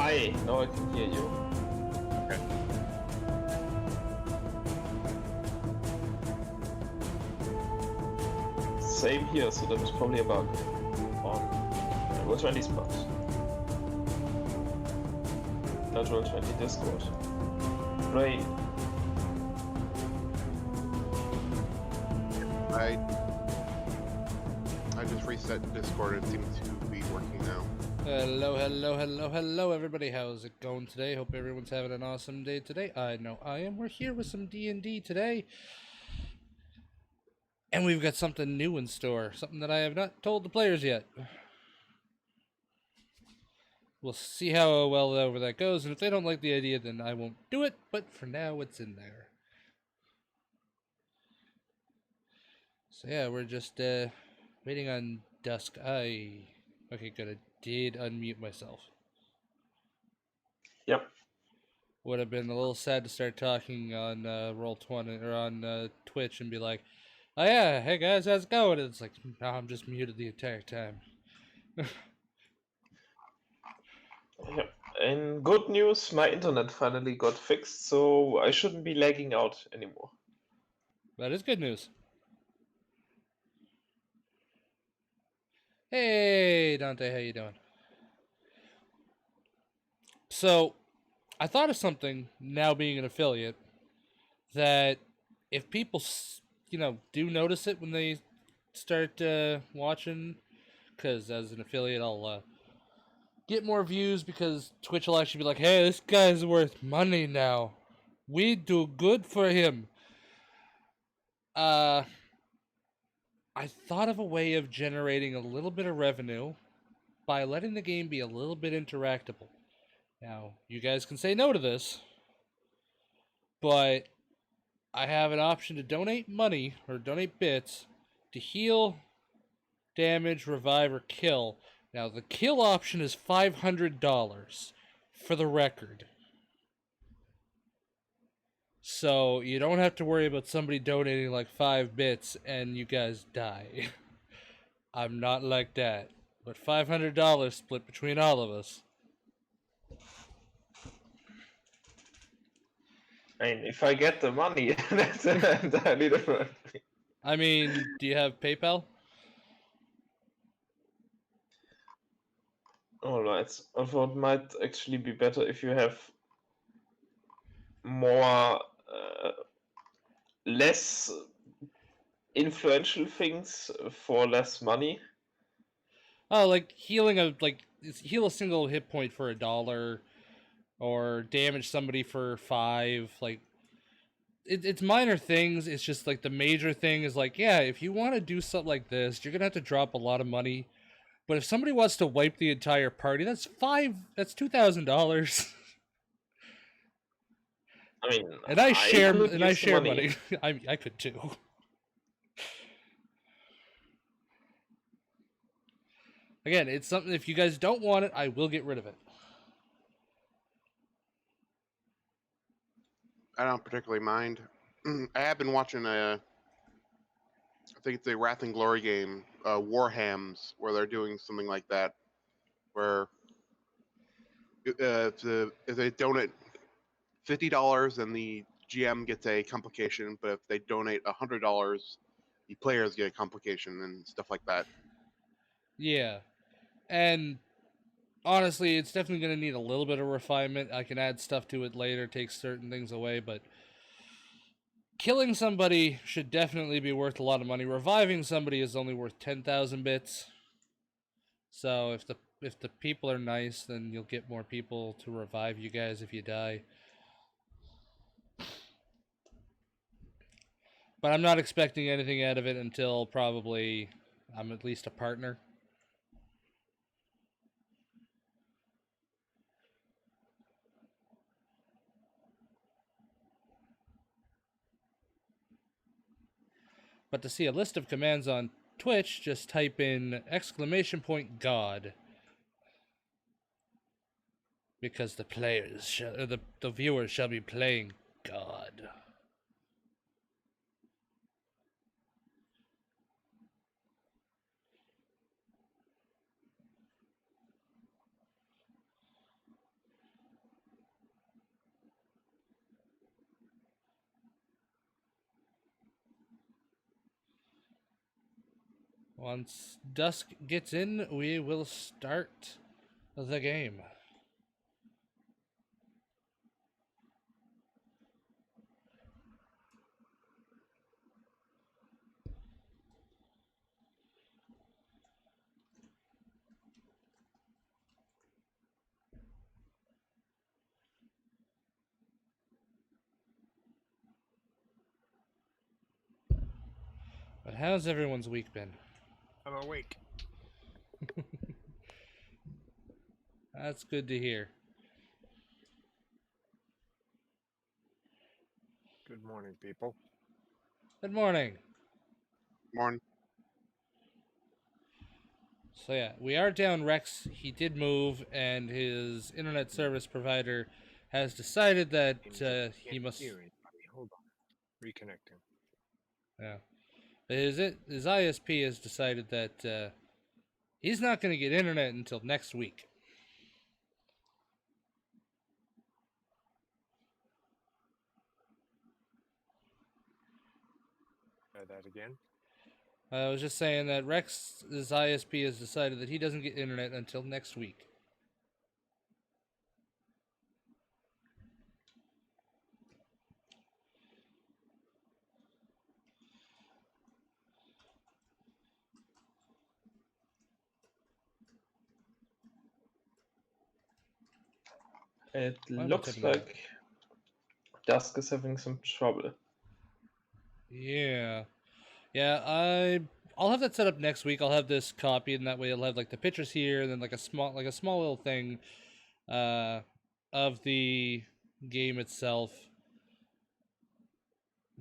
Hi, now I can hear you. Okay. Same here, so that was probably a bug on Roll20 spot. Not Roll20 Discord. Great. I just reset Discord. It seems to be working now. Hello, everybody. How's it going today? Hope everyone's having an awesome day today. I know I am. We're here with some D&D today. And we've got something new in store. Something that I have not told the players yet. We'll see how well over that goes. And if they don't like the idea, then I won't do it. But for now, it's in there. So yeah, we're just waiting on Dusk. Okay, good. I did unmute myself. Yep. Would have been a little sad to start talking on Roll20 or on Twitch and be like, "Oh yeah, hey guys, how's it going?" And it's like, no, I'm just muted the entire time. Yep. And good news, my internet finally got fixed, so I shouldn't be lagging out anymore. That is good news. Hey Dante, how you doing? So, I thought of something now being an affiliate that if people, do notice it when they start watching, because as an affiliate, I'll get more views because Twitch will actually be like, "Hey, this guy's worth money now. We do good for him." I thought of a way of generating a little bit of revenue by letting the game be a little bit interactable. Now, you guys can say no to this, but I have an option to donate money or donate bits to heal, damage, revive, or kill. Now, the kill option is $500 for the record. So you don't have to worry about somebody donating like 5 bits and you guys die. I'm not like that. But $500 split between all of us. I mean, if I get the money, that's entirely different. I mean, do you have PayPal? Alright, although it might actually be better if you have more, less influential things for less money. Oh, like heal a single hit point for $1, or damage somebody for 5. Like it's minor things. It's just like the major thing is like, yeah, if you want to do something like this, you're gonna have to drop a lot of money. But if somebody wants to wipe the entire party, that's $2,000. I mean, And I could use the share money. money. I could too. Again, it's something, if you guys don't want it, I will get rid of it. I don't particularly mind. I have been watching I think it's a Wrath and Glory game, Warhams, where they're doing something like that, where if they donate $50, then the GM gets a complication, but if they donate $100, the players get a complication and stuff like that. Yeah. And honestly, it's definitely going to need a little bit of refinement. I can add stuff to it later, take certain things away, but killing somebody should definitely be worth a lot of money. Reviving somebody is only worth 10,000 bits. So if the people are nice, then you'll get more people to revive you guys if you die. But I'm not expecting anything out of it until probably I'm at least a partner. But to see a list of commands on Twitch, just type in !God. Because the viewers shall be playing God. Once dusk gets in, we will start the game. But how's everyone's week been? I'm awake. That's good to hear. Good morning, people. Good morning. Morning. So yeah, we are down Rex. He did move, and his internet service provider has decided that he Can't must. hear anybody. Hold on. Reconnecting. Yeah, his ISP has decided that he's not going to get internet until next week. Try that again. I was just saying that Rex's ISP has decided that he doesn't get internet until next week. It Why am I looks typing that? like Dusk is having some trouble. Yeah, yeah. I'll have that set up next week. I'll have this copied, and that way I'll have like the pictures here, and then like a small little thing, of the game itself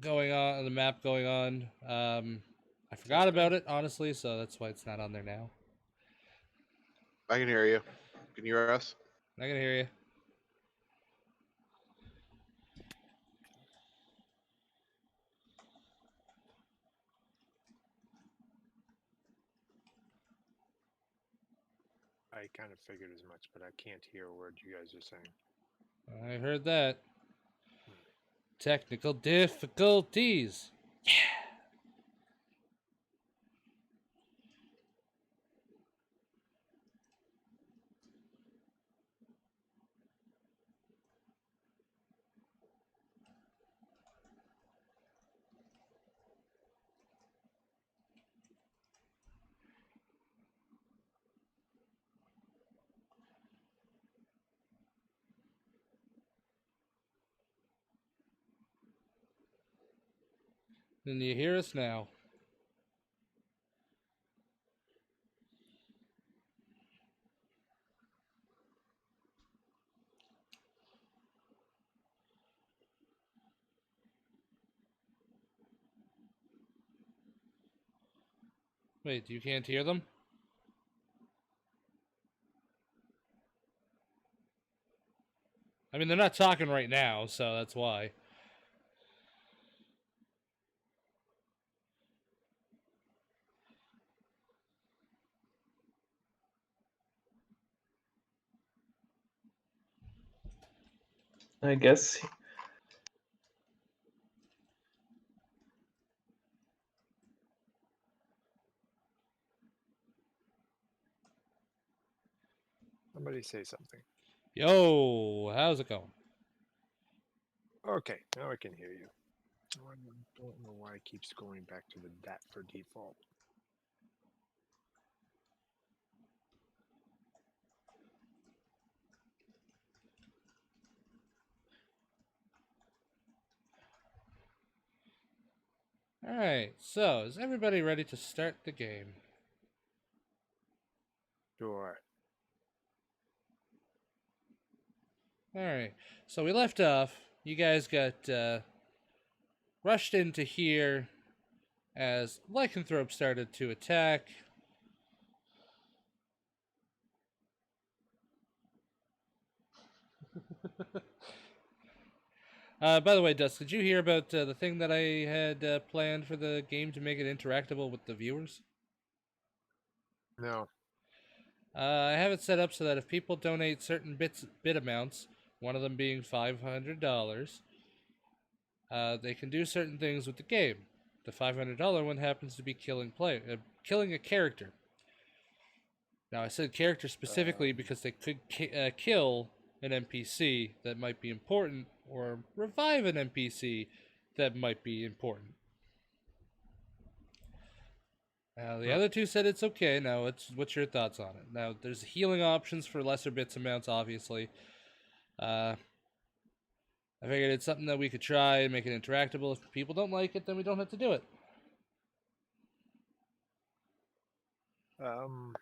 going on, the map going on. I forgot about it honestly, so that's why it's not on there now. I can hear you. Can you hear us? I can hear you. I kind of figured as much, but I can't hear a word you guys are saying. I heard that. Technical difficulties. Can you hear us now? Wait, you can't hear them? I mean, they're not talking right now, so that's why. I guess Somebody say something. Yo, how's it going? Okay, now I can hear you. I don't know why it keeps going back to that for default. Alright, so is everybody ready to start the game? Sure. Alright, so we left off. You guys got rushed into here as Lycanthrope started to attack. By the way, Dust, did you hear about the thing that I had planned for the game to make it interactable with the viewers? No. I have it set up so that if people donate certain bit amounts, one of them being $500, they can do certain things with the game. The $500 one happens to be killing a character. Now, I said character specifically because they could kill an NPC that might be important, or revive an NPC that might be important. Now, the other two said it's okay. Now, what's your thoughts on it? Now, there's healing options for lesser bits amounts, obviously. I figured it's something that we could try and make it interactable. If people don't like it, then we don't have to do it. Well,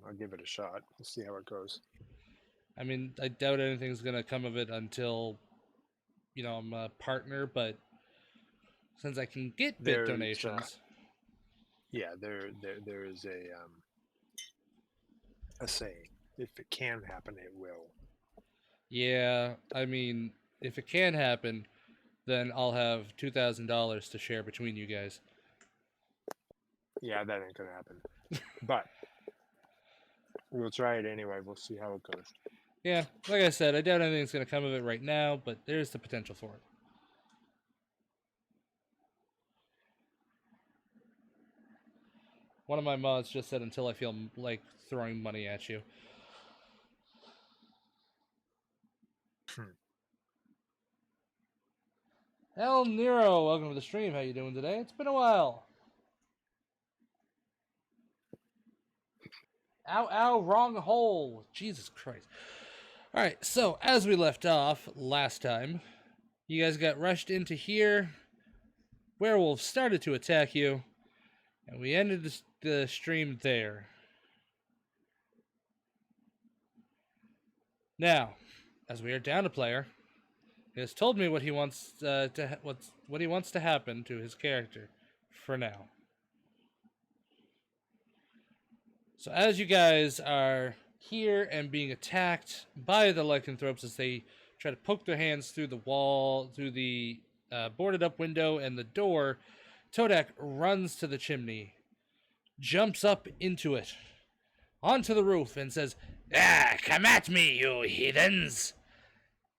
I'll give it a shot. We'll see how it goes. I mean, I doubt anything's going to come of it until, I'm a partner, but since I can get bit There's, donations. Yeah, there is a saying. If it can happen, it will. Yeah, I mean, if it can happen, then I'll have $2,000 to share between you guys. Yeah, that ain't gonna happen. But we'll try it anyway. We'll see how it goes. Yeah, like I said, I doubt anything's going to come of it right now, but there's the potential for it. One of my mods just said, until I feel like throwing money at you. El Nero, welcome to the stream. How you doing today? It's been a while. Ow, ow, wrong hole. Jesus Christ. Alright, so as we left off last time, you guys got rushed into here. Werewolves started to attack you, and we ended the stream there. Now, as we are down a player, he has told me what he wants what he wants to happen to his character for now. So as you guys are here and being attacked by the lycanthropes as they try to poke their hands through the wall, through the boarded up window and the door, Todak runs to the chimney, jumps up into it, onto the roof, and says, "Ah, come at me, you heathens!"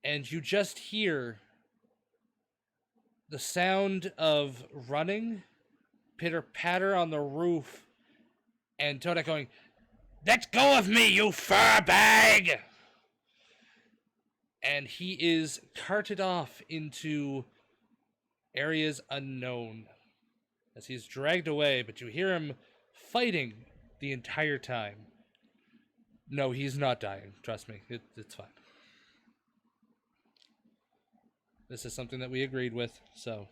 And you just hear the sound of running, pitter-patter on the roof, and Todak going, "Let go of me, you fur bag!" And he is carted off into areas unknown as he's dragged away, but you hear him fighting the entire time. No, he's not dying. Trust me, it's fine. This is something that we agreed with, so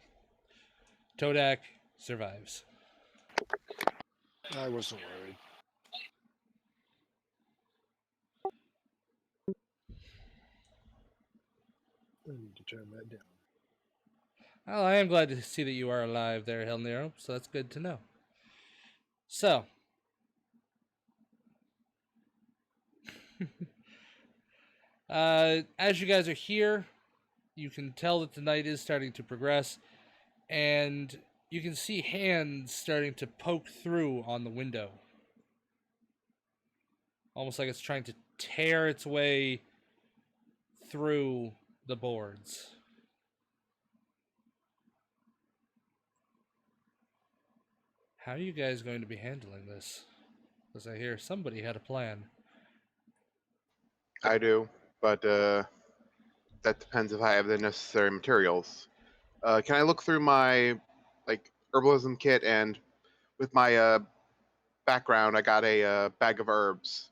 Todak survives. I wasn't worried. I need to turn that down. Well, I am glad to see that you are alive there, El Nero, so that's good to know. So, as you guys are here, you can tell that the night is starting to progress, and you can see hands starting to poke through on the window. Almost like it's trying to tear its way through the boards. How are you guys going to be handling this? Because I hear somebody had a plan. I do, but that depends if I have the necessary materials. Can I look through my herbalism kit, and with my background, I got a bag of herbs.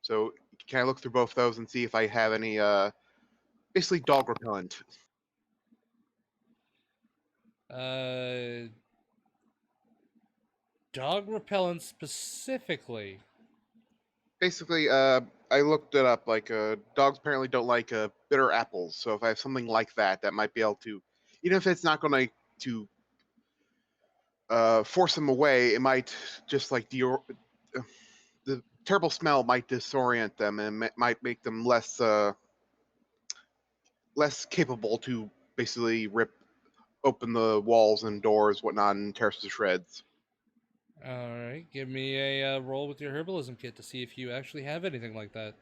So can I look through both those and see if I have any basically dog repellent? Dog repellent specifically. Basically, I looked it up. Dogs apparently don't like bitter apples. So if I have something like that, that might be able to, even if it's not going to force them away, it might just the terrible smell might disorient them and might make them less capable to basically rip open the walls and doors, whatnot, and tear us to shreds. Alright, give me a roll with your herbalism kit to see if you actually have anything like that.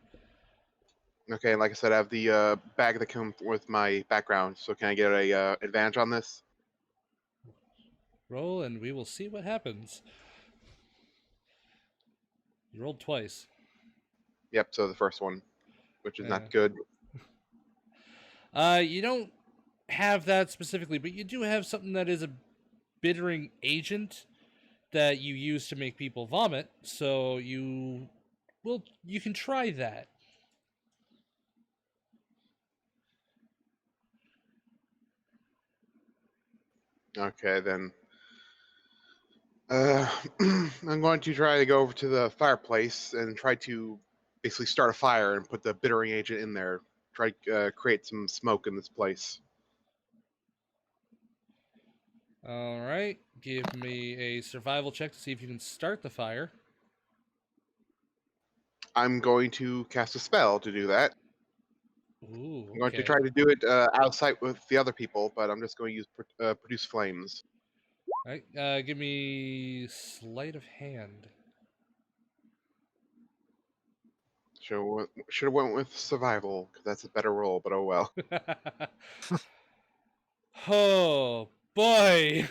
Okay, and like I said, I have the bag that comes with my background. So can I get a advantage on this? Roll, and we will see what happens. You rolled twice. Yep. So the first one, which is Yeah. not good. You don't have that specifically, but you do have something that is a bittering agent that you use to make people vomit. So you can try that. Okay, then. I'm going to try to go over to the fireplace and try to basically start a fire and put the bittering agent in there. Try to create some smoke in this place. All right, give me a survival check to see if you can start the fire. I'm going to cast a spell to do that. Ooh, I'm going to okay. try to do it out of sight with the other people, but I'm just going to use produce flames. All right, give me sleight of hand. Should have went with survival because that's a better roll, but oh well. Oh boy.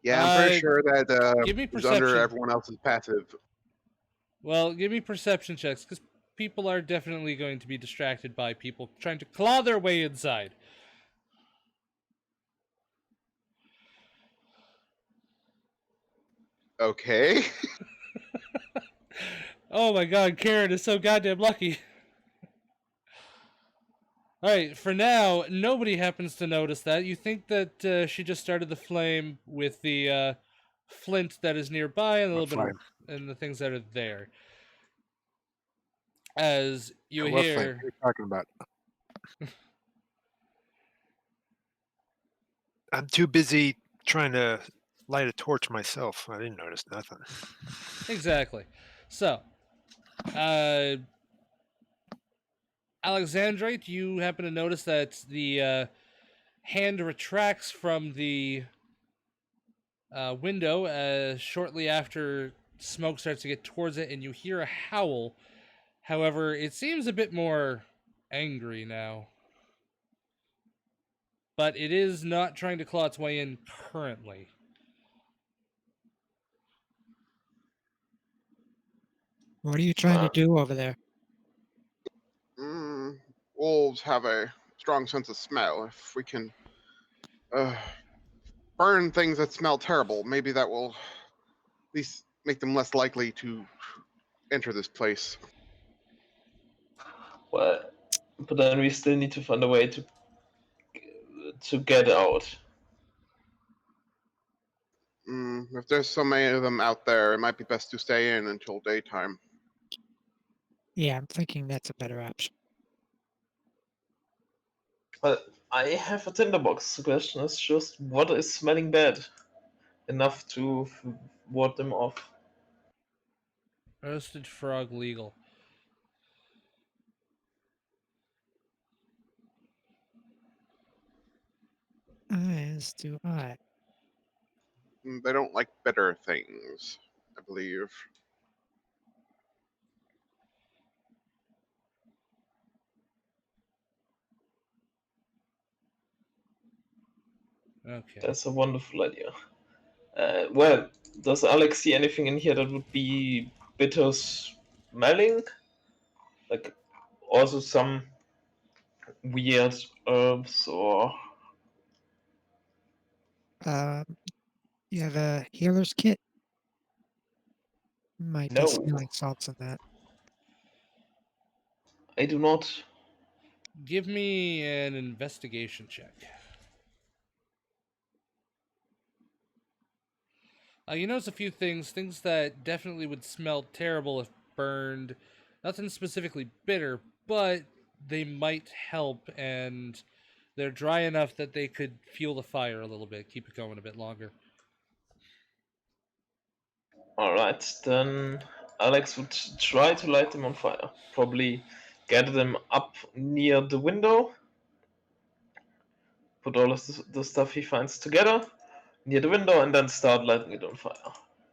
Yeah, I'm pretty Uh, sure that give me is under perception. everyone else's passive. Well, give me perception checks because people are definitely going to be distracted by people trying to claw their way inside. Okay. Oh my god, Karen is so goddamn lucky. Alright, for now, nobody happens to notice that. You think that she just started the flame with the flint that is nearby and a little bit of and the things that are there. As you What flame? hear, What are you talking about? I'm too busy trying to light a torch myself. I didn't notice nothing. exactly. So, Alexandrite, you happen to notice that the hand retracts from the window shortly after smoke starts to get towards it, and you hear a howl. However, it seems a bit more angry now. But it is not trying to claw its way in currently. What are you trying to do over there? Wolves have a strong sense of smell. If we can burn things that smell terrible, maybe that will at least make them less likely to enter this place. Well, but then we still need to find a way to get out. If there's so many of them out there, it might be best to stay in until daytime. Yeah, I'm thinking that's a better option. But I have a tinderbox. The question is just what is smelling bad enough to ward them off. Roasted frog legal. As do I. They don't like bitter things, I believe. Okay. That's a wonderful idea. Well, does Alex see anything in here that would be bitter smelling? Like also some weird herbs or You have a healer's kit? Might be no, smelling salts in that. I do not. Give me an investigation check. You notice a few things that definitely would smell terrible if burned. Nothing specifically bitter, but they might help, and they're dry enough that they could fuel the fire a little bit, keep it going a bit longer. Alright, then Alex would try to light them on fire. Probably gather them up near the window. Put all of the stuff he finds together near the window and then start lighting it on fire.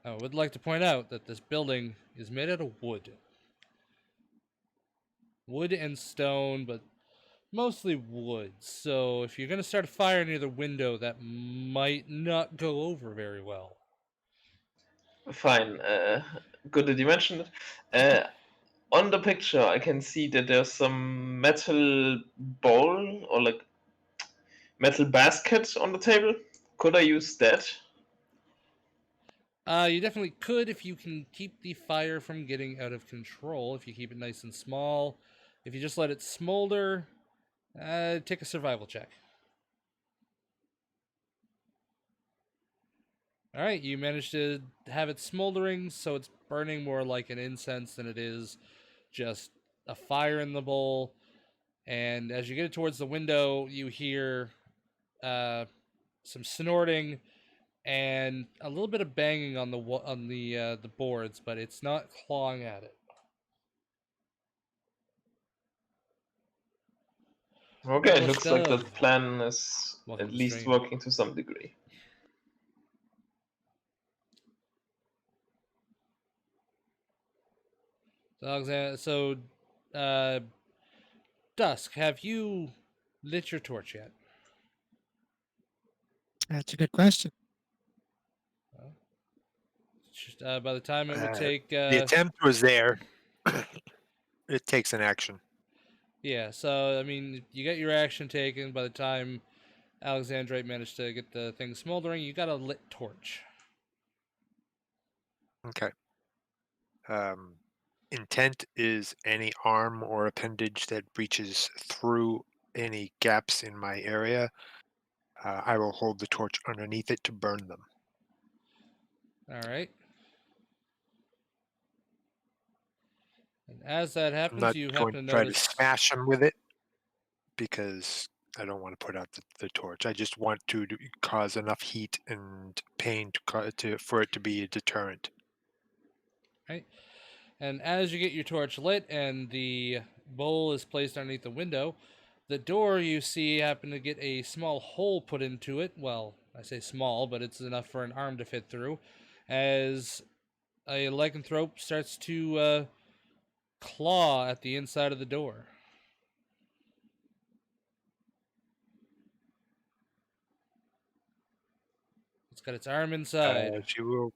I would like to point out that this building is made out of wood. wood and stone, but mostly wood. So if you're going to start a fire near the window, that might not go over very well. Fine. Good that you mentioned it. On the picture, I can see that there's some metal bowl or like metal basket on the table. Could I use that? You definitely could if you can keep the fire from getting out of control. If you keep it nice and small, if you just let it smolder, take a survival check. All right, you managed to have it smoldering, so it's burning more like an incense than it is just a fire in the bowl. And as you get it towards the window, you hear some snorting and a little bit of banging on the boards, but it's not clawing at it. Okay, Roll a looks like the shove. plan is Welcome at to least stream. working to some degree. So, Dusk, have you lit your torch yet? That's a good question. By the time it would take, The attempt was there. It takes an action. yeah. So I mean, you got your action taken. By the time Alexandrite managed to get the thing smoldering, you got a lit torch. Okay. Intent is any arm or appendage that reaches through any gaps in my area. I will hold the torch underneath it to burn them. All right. And as that I'm happens, not you going happen to to try to notice. smash them with it because I don't want to put out the torch. I just want to cause enough heat and pain for it to be a deterrent. Right. And as you get your torch lit and the bowl is placed underneath the window, the door you see happen to get a small hole put into it. Well, I say small, but it's enough for an arm to fit through. As a lycanthrope starts to claw at the inside of the door. It's got its arm inside. She will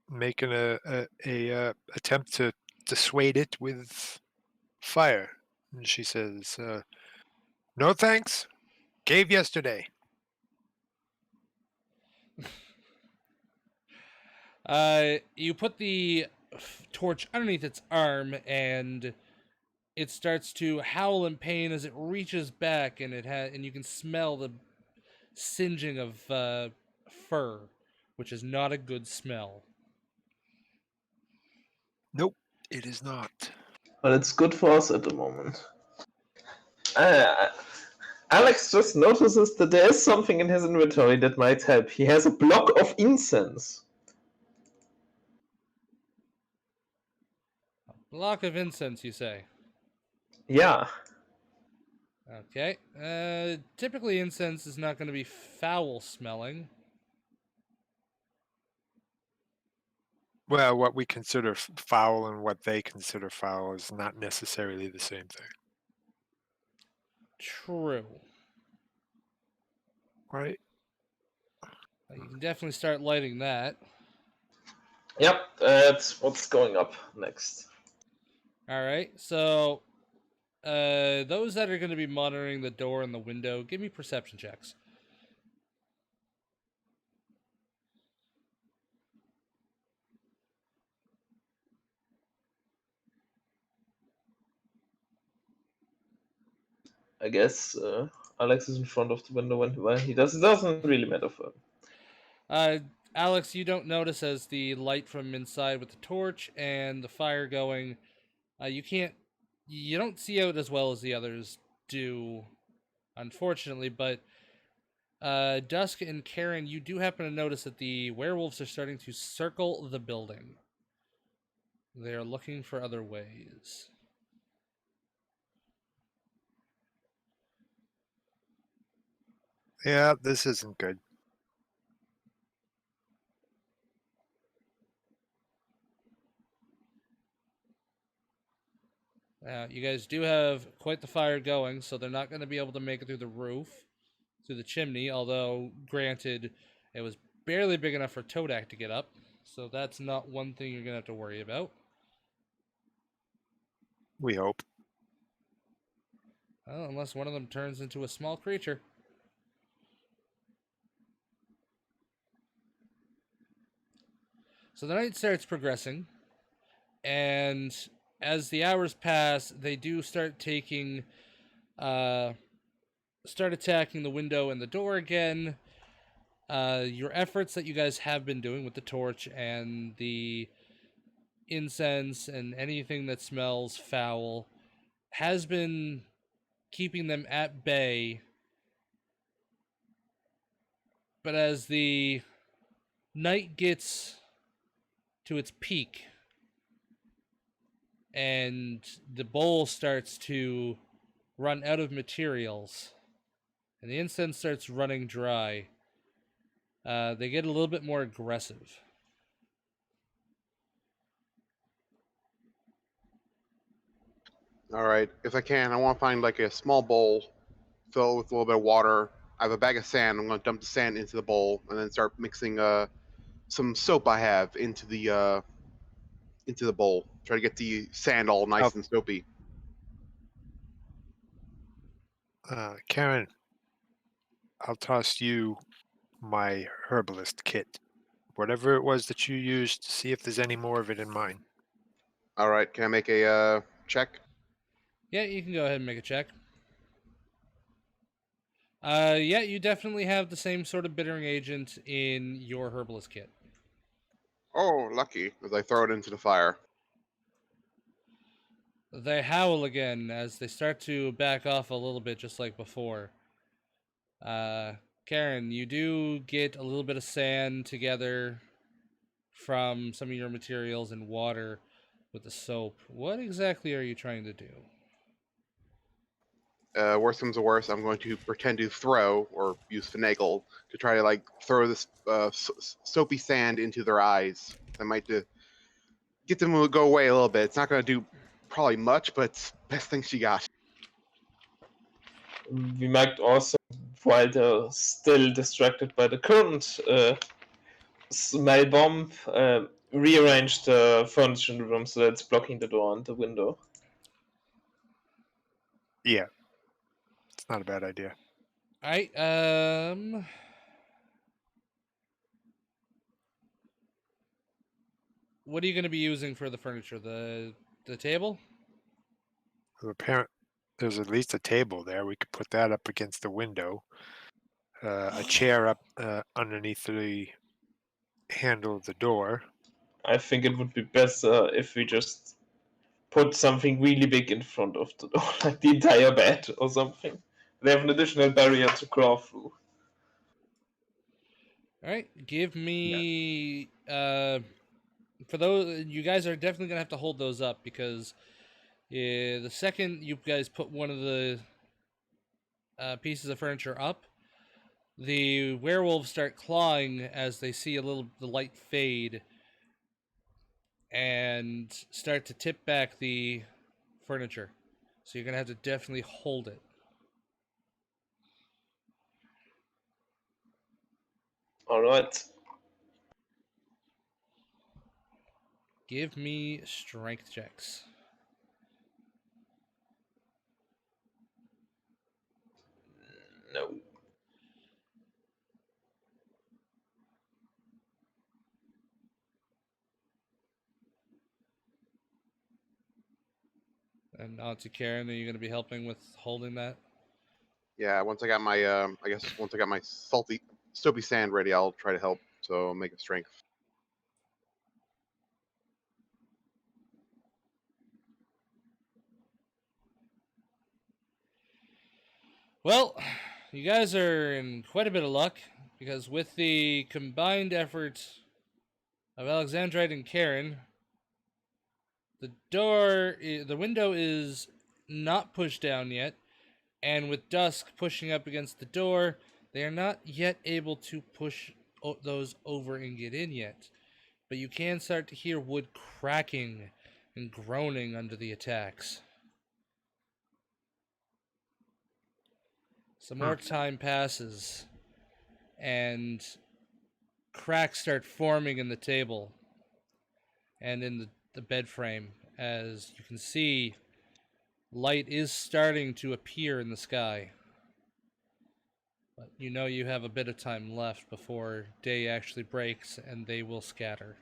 make an attempt to dissuade it with fire. And she says, "No thanks. Gave yesterday." You put the torch underneath its arm, and it starts to howl in pain as it reaches back, and and you can smell the singeing of fur, which is not a good smell. Nope, it is not. But it's good for us at the moment. Alex just notices that there is something in his inventory that might help. He has a block of incense. Block of incense, you say? Yeah. Okay. Typically, incense is not going to be foul smelling. Well, what we consider foul and what they consider foul is not necessarily the same thing. True. Right? You can definitely start lighting that. Yep, that's what's going up next. All right. So, those that are going to be monitoring the door and the window, give me perception checks. I guess Alex is in front of the window when he does. It doesn't really matter for him. Alex, you don't notice as the light from inside with the torch and the fire going. You don't see out as well as the others do, unfortunately. But Dusk and Karen, you do happen to notice that the werewolves are starting to circle the building. They are looking for other ways. Yeah, this isn't good. You guys do have quite the fire going, so they're not going to be able to make it through the roof, through the chimney, although, granted, it was barely big enough for Todak to get up, so that's not one thing you're going to have to worry about. We hope. Well, unless one of them turns into a small creature. So the night starts progressing, and as the hours pass, they do start taking, start attacking the window and the door again. Your efforts that you guys have been doing with the torch and the incense and anything that smells foul has been keeping them at bay. But as the night gets to its peak and the bowl starts to run out of materials and the incense starts running dry, they get a little bit more aggressive. All right, if I can, I want to find like a small bowl, fill it with a little bit of water. I have a bag of sand. I'm going to dump the sand into the bowl and then start mixing some soap I have into the bowl. Try to get the sand all nice and soapy. Karen, I'll toss you my herbalist kit. Whatever it was that you used, see if there's any more of it in mine. All right, can I make a check? Yeah, you can go ahead and make a check. Yeah, you definitely have the same sort of bittering agent in your herbalist kit. Oh, lucky! As I throw it into the fire. They howl again as they start to back off a little bit, just like before. Karen, you do get a little bit of sand together from some of your materials and water with the soap. What exactly are you trying to do? Worst comes to worst, I'm going to pretend to throw or use finagle to try to like throw this soapy sand into their eyes. I might get them to go away a little bit. It's not going to do probably much, but it's best thing she got. We might also, while they're still distracted by the current smell bomb, rearrange the furniture in the room so that it's blocking the door and the window. Yeah. It's not a bad idea. Alright, what are you going to be using for the furniture? The table? There's at least a table there. We could put that up against the window. A chair up underneath the handle of the door. I think it would be better if we just put something really big in front of the door, like the entire bed or something. They have an additional barrier to crawl through. Alright, give me... for those, you guys are definitely going to have to hold those up because the second you guys put one of the pieces of furniture up, the werewolves start clawing as they see the light fade and start to tip back the furniture. So you're going to have to definitely hold it. Alright. Give me strength checks. No. And on to Karen, are you going to be helping with holding that? Yeah, once I got my once I got my soapy sand ready, I'll try to help. So make a strength. Well, you guys are in quite a bit of luck because with the combined efforts of Alexandrite and Karen, the window is not pushed down yet, and with Dusk pushing up against the door, they are not yet able to push those over and get in yet. But you can start to hear wood cracking and groaning under the attacks. Some more time passes, and cracks start forming in the table and in the bed frame. As you can see, light is starting to appear in the sky. But you know you have a bit of time left before day actually breaks and they will scatter.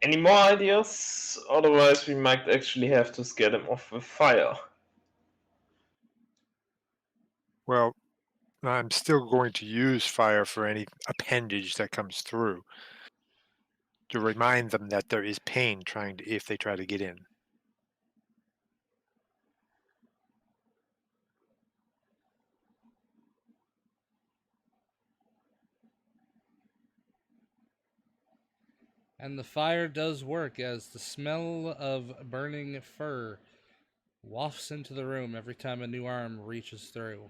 Any more ideas? Otherwise, we might actually have to scare them off with fire. Well, I'm still going to use fire for any appendage that comes through to remind them that there is pain if they try to get in. And the fire does work as the smell of burning fur wafts into the room every time a new arm reaches through.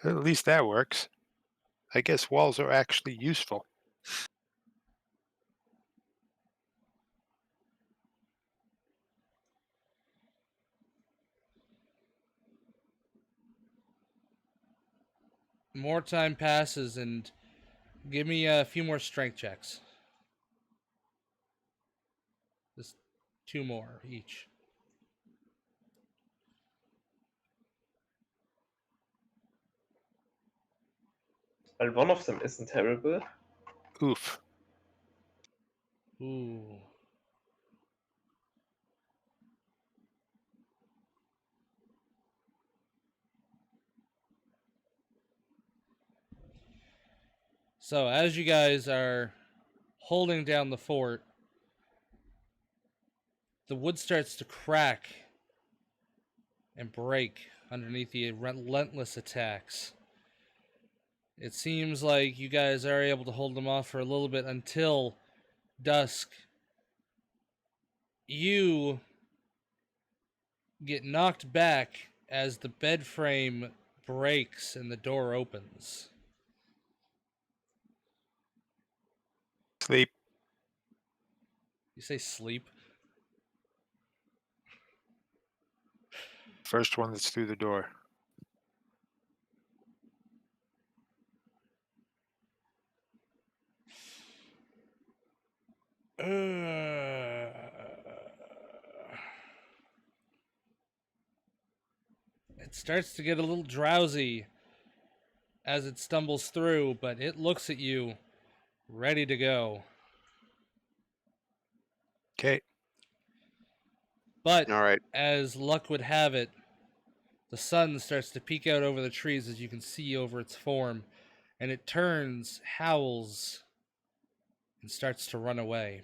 At least that works. I guess walls are actually useful. More time passes, and give me a few more strength checks. Just 2 more each. Well, one of them isn't terrible. Oof. Ooh. So as you guys are holding down the fort, the wood starts to crack and break underneath the relentless attacks. It seems like you guys are able to hold them off for a little bit until dusk. You get knocked back as the bed frame breaks and the door opens. Sleep. You say sleep? First one that's through the door. It starts to get a little drowsy as it stumbles through, but it looks at you, ready to go. Okay. But All right. as luck would have it, the sun starts to peek out over the trees as you can see over its form, and it turns, howls, and starts to run away.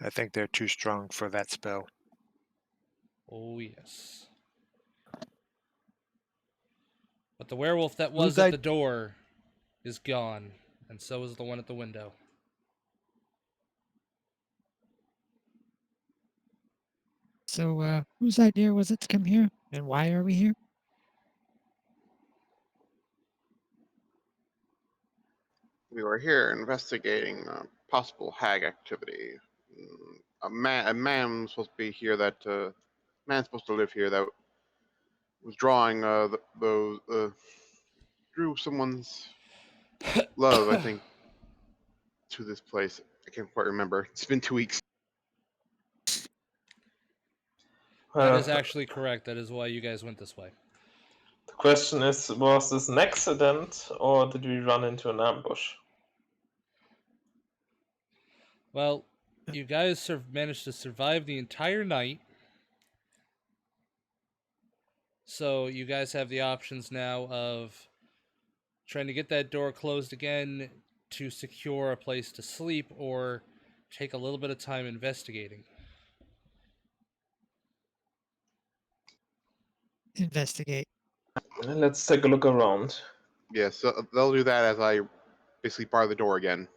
I think they're too strong for that spell. Oh, yes. But the werewolf that Who's was at that? the door is gone, and so is the one at the window. So, whose idea was it to come here, and why are we here? We were here investigating possible hag activity. A man was supposed to be here that man's supposed to live here that was drawing drew someone's love, I think, to this place. I can't quite remember. It's been 2 weeks. That is actually correct. That is why you guys went this way. The question is, was this an accident or did we run into an ambush? Well, you guys managed to survive the entire night. So you guys have the options now of trying to get that door closed again to secure a place to sleep, or take a little bit of time investigating. Investigate. Let's take a look around. Yeah, so they'll do that as I basically bar the door again.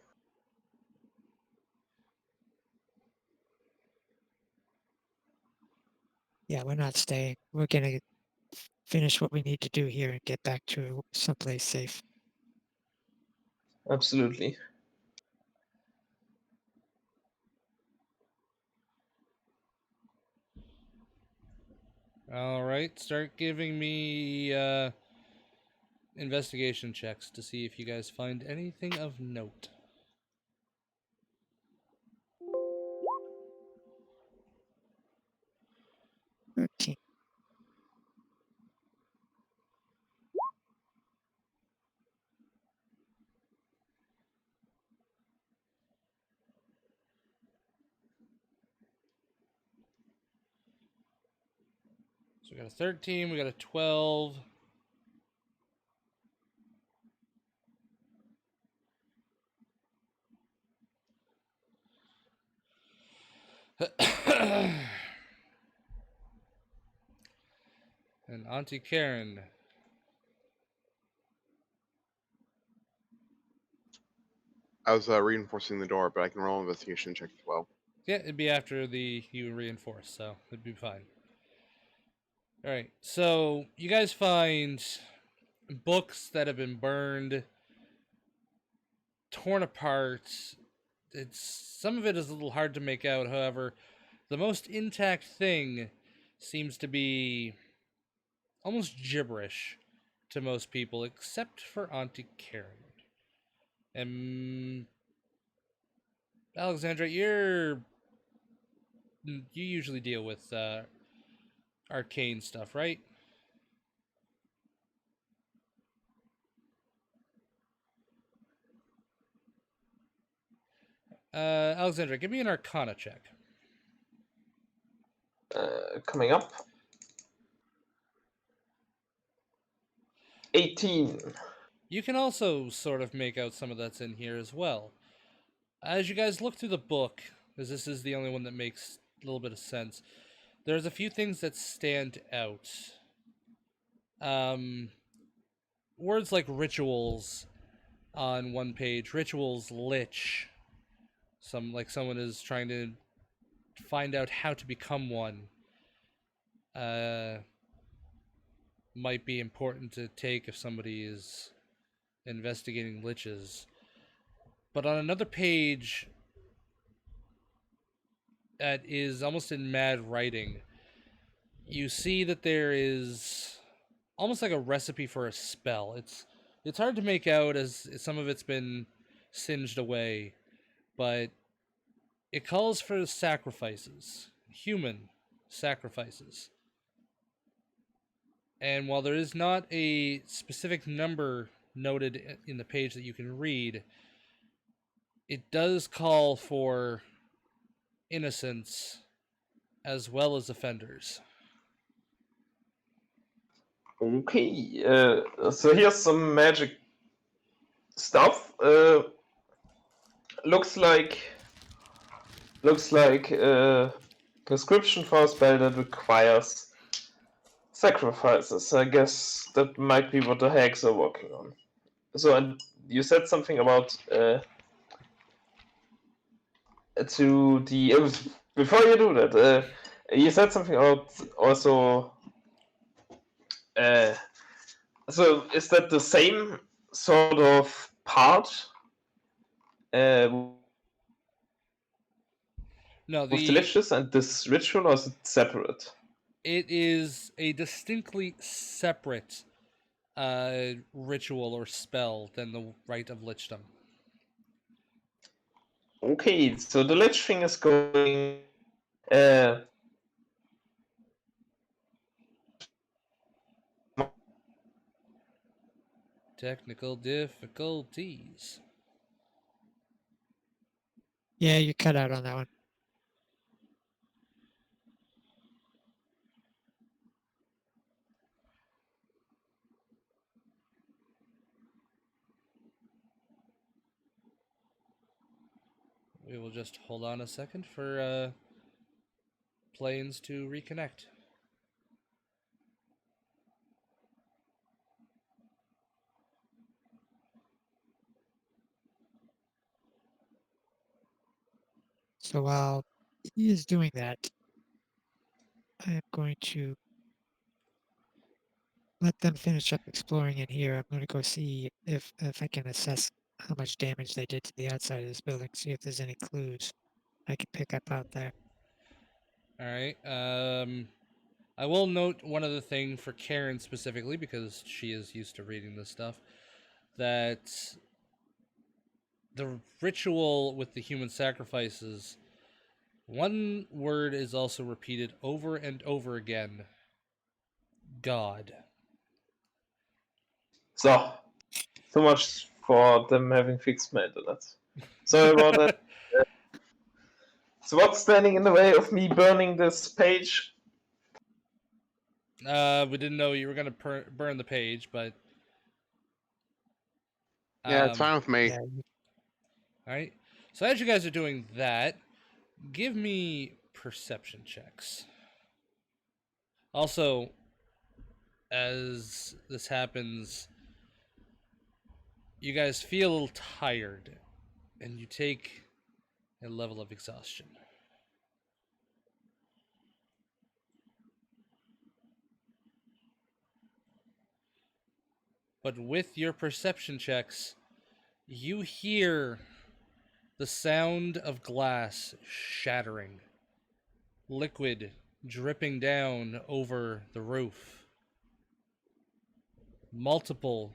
Yeah, we're not staying. We're gonna finish what we need to do here and get back to someplace safe. Absolutely. All right, start giving me investigation checks to see if you guys find anything of note. Okay. So we got a 13, we got a 12. And Auntie Karen. I was reinforcing the door, but I can roll investigation check as well. Yeah, it'd be after you reinforce, so it'd be fine. All right, so you guys find books that have been burned, torn apart. Some of it is a little hard to make out. However, the most intact thing seems to be almost gibberish to most people, except for Auntie Karen. And Alexandra, you usually deal with arcane stuff, right? Alexandra, give me an Arcana check. Coming up. 18. You can also sort of make out some of that's in here as well. As you guys look through the book, as this is the only one that makes a little bit of sense, there's a few things that stand out. Words like rituals on one page, rituals lich. Someone is trying to find out how to become one. Might be important to take if somebody is investigating liches. But on another page that is almost in mad writing, you see that there is almost like a recipe for a spell. It's hard to make out as some of it's been singed away, but it calls for sacrifices, human sacrifices. And while there is not a specific number noted in the page that you can read, it does call for innocents as well as offenders. Okay, so here's some magic stuff. Looks like prescription for a spell that requires sacrifices. I guess that might be what the hags are working on. So, and you said something about before you do that. You said something about also. So is that the same sort of part? No, With delicious and this ritual, or is it separate? it is a distinctly separate ritual or spell than the rite of lichdom. Okay, so the lich thing is going. Technical difficulties. Yeah, you cut out on that one. We will just hold on a second for planes to reconnect. So while he is doing that, I am going to let them finish up exploring in here. I'm going to go see if I can assess how much damage they did to the outside of this building. See if there's any clues I can pick up out there. All right. I will note one other thing for Karen specifically, because she is used to reading this stuff, that the ritual with the human sacrifices, one word is also repeated over and over again: God. So much for them having fixed my internet. Sorry about that. So what's standing in the way of me burning this page? We didn't know you were gonna burn the page, but Yeah, it's fine with me. Yeah, all right. So as you guys are doing that, give me perception checks. Also, as this happens, you guys feel a little tired, and you take a level of exhaustion. But with your perception checks, you hear the sound of glass shattering, liquid dripping down over the roof. Multiple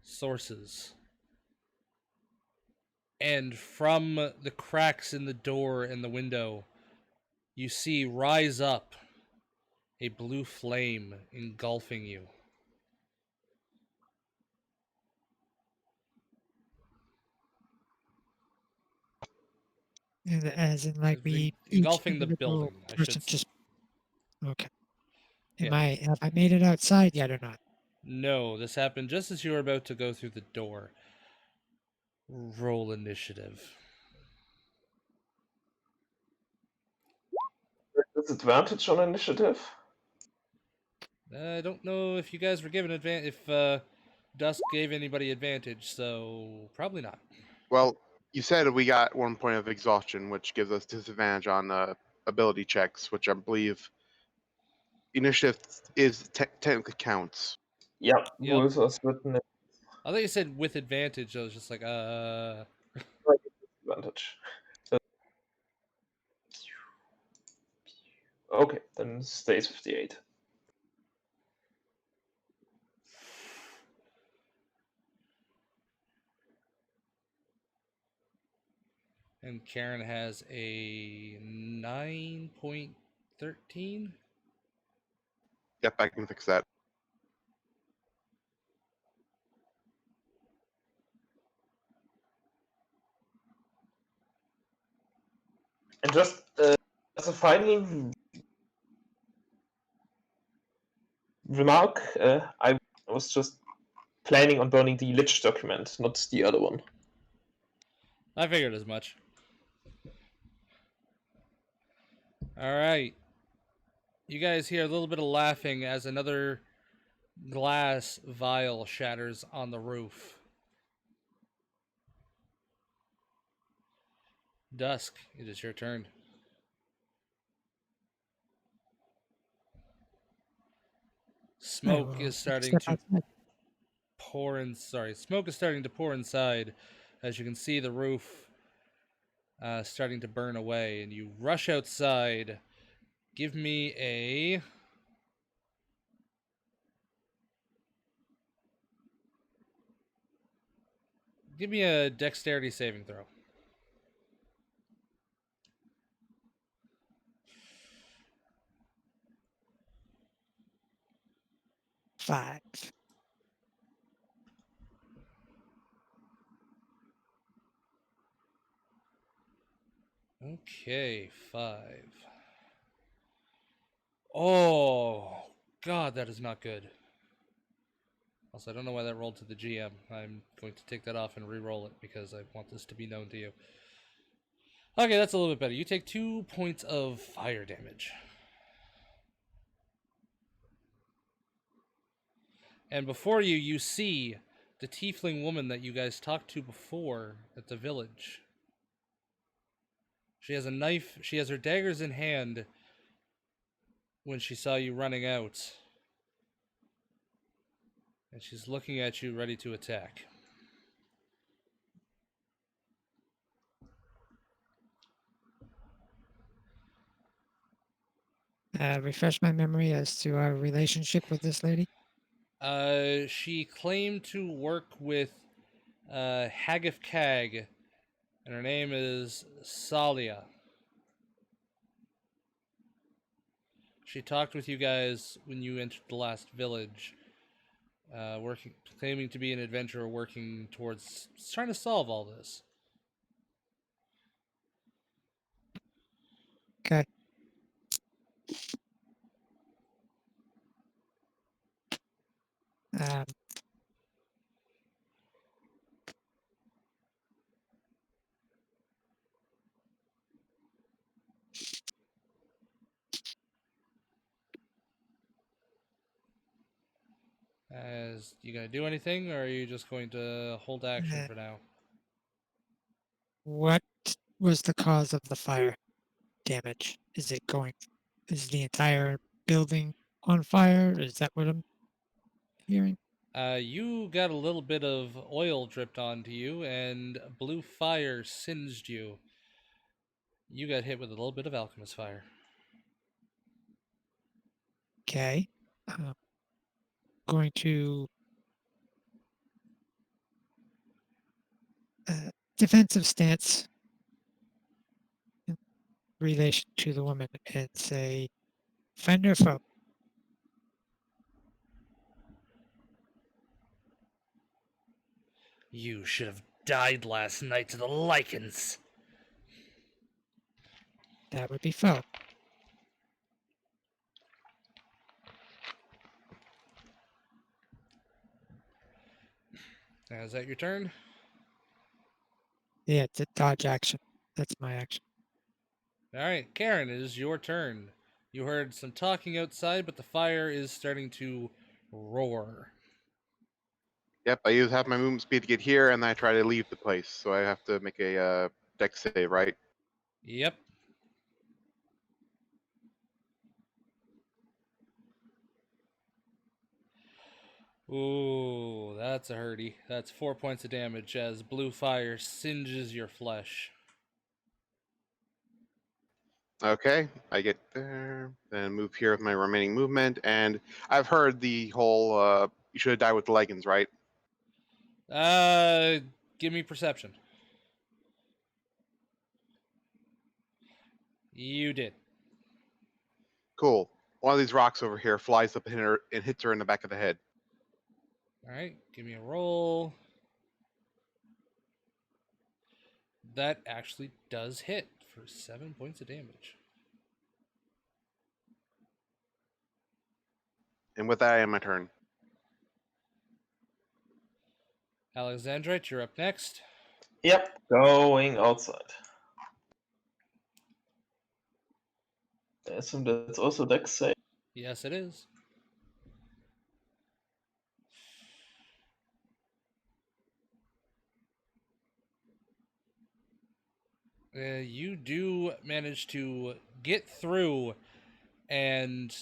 sources. And from the cracks in the door and the window, you see rise up a blue flame engulfing you. and as in like we each Engulfing the individual building, I person should say. just okay. Yeah. Have I made it outside yet or not? No, this happened just as you were about to go through the door. Roll initiative. Disadvantage on initiative? I don't know if you guys were given if Dusk gave anybody advantage, so probably not. Well, you said we got 1 point of exhaustion, which gives us disadvantage on ability checks, which I believe initiative is technically counts. Yeah, Yep. rules as written. I thought you said with advantage. I was just like, Disadvantage. Okay, then stays 58. And Karen has a 9.13. Yep, I can fix that. And just as a final remark, I was just planning on burning the Lich document, not the other one. I figured as much. All right. You guys hear a little bit of laughing as another glass vial shatters on the roof. Dusk, it is your turn. Smoke will is starting step to outside. smoke is starting to pour inside, as you can see the roof starting to burn away, and you rush outside. Give me a dexterity saving throw. Five. Okay, 5. Oh, God, that is not good. Also, I don't know why that rolled to the GM. I'm going to take that off and re-roll it because I want this to be known to you. Okay, that's a little bit better. You take 2 points of fire damage. And before you, you see the tiefling woman that you guys talked to before at the village. She has a knife. She has her daggers in hand. when she saw you running out. And she's looking at you, ready to attack. Refresh my memory as to our relationship with this lady. She claimed to work with Hagif Kag, and her name is Salia. She talked with you guys when you entered the last village, claiming to be an adventurer working towards trying to solve all this. Okay. Um, As you gonna do anything, or are you just going to hold action Uh, for now? what was the cause of the fire damage? Is the entire building on fire? Is that what I'm hearing? You got a little bit of oil dripped onto you, and blue fire singed you. You got hit with a little bit of alchemist fire. Okay. Going to defensive stance in relation to the woman and say, friend or foe? You should have died last night to the lichens. That would be foe. Is that your turn? Yeah, it's a dodge action. That's my action. All right, Karen, it is your turn. You heard some talking outside, but the fire is starting to roar. Yep, I use half my movement speed to get here, and then I try to leave the place. So I have to make a dex save, right? Yep. Ooh, that's a hurty. That's 4 points of damage as blue fire singes your flesh. Okay, I get there, then move here with my remaining movement, and I've heard the whole you should have died with the leggings, right? Give me perception. You did. Cool. One of these rocks over here flies up and hits her in the back of the head. All right, give me a roll. That actually does hit for 7 points of damage. And with that, I end my turn. Alexandrite, you're up next. Yep, going outside. I assume that's also dex save. Yes, it is. You do manage to get through and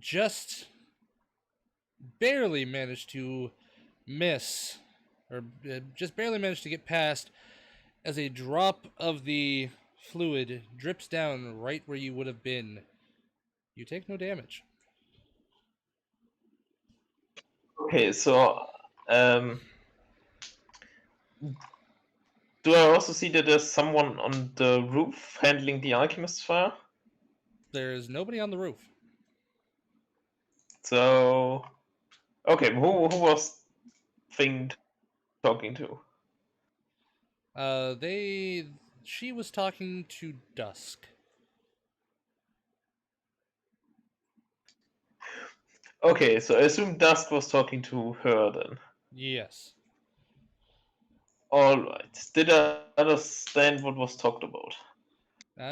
just barely manage to miss, or just barely manage to get past as a drop of the fluid drips down right where you would have been. You take no damage. Okay, so do I also see that there's someone on the roof handling the alchemist's fire? There's nobody on the roof. So, okay, who was Thing talking to? She was talking to Dusk. Okay, so I assume Dusk was talking to her then. Yes. Alright. Did I understand what was talked about?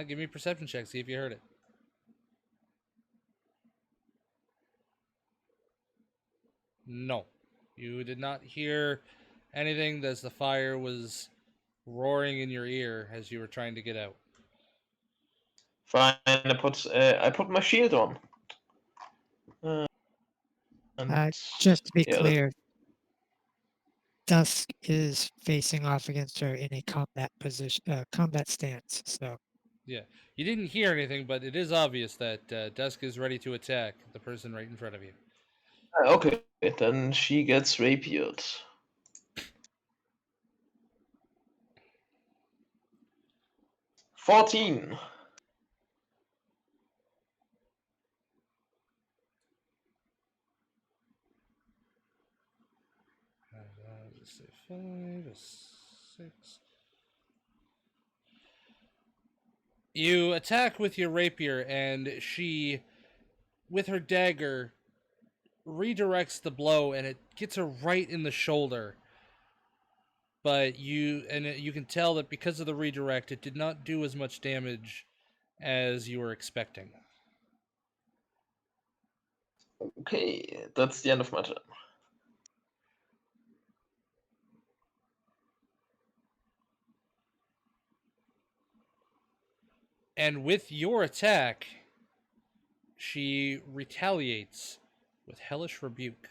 Give me a perception check, see if you heard it. No. You did not hear anything as the fire was roaring in your ear as you were trying to get out. Fine. I put my shield on. And Just to be yeah, clear, Dusk is facing off against her in a combat position, combat stance. So Yeah, you didn't hear anything, but it is obvious that Dusk is ready to attack the person right in front of you. Okay, then she gets rapiered. $14. Let's say 5, 6. You attack with your rapier, and she, with her dagger, redirects the blow, and it gets her right in the shoulder. But you can tell that because of the redirect, it did not do as much damage as you were expecting. Okay, that's the end of my turn. And with your attack, she retaliates with Hellish Rebuke.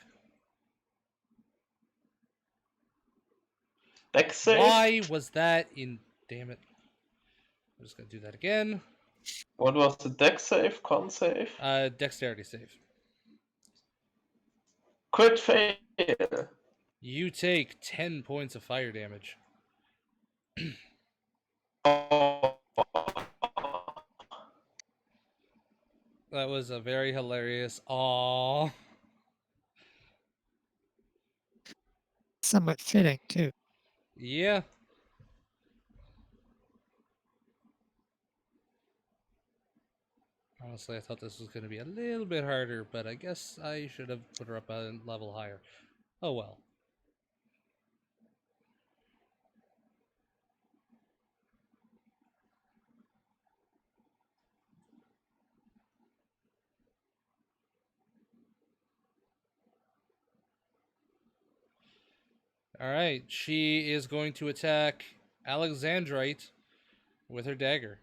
Dex save. Why was that in... Damn it. I'm just going to do that again. What was the dex save? Con save? Dexterity save. Crit fail. You take 10 points of fire damage. Oh. That was a very hilarious aww. somewhat fitting too. Yeah. Honestly, I thought this was going to be a little bit harder, but I guess I should have put her up a level higher. Oh well. Alright, she is going to attack Alexandrite with her dagger.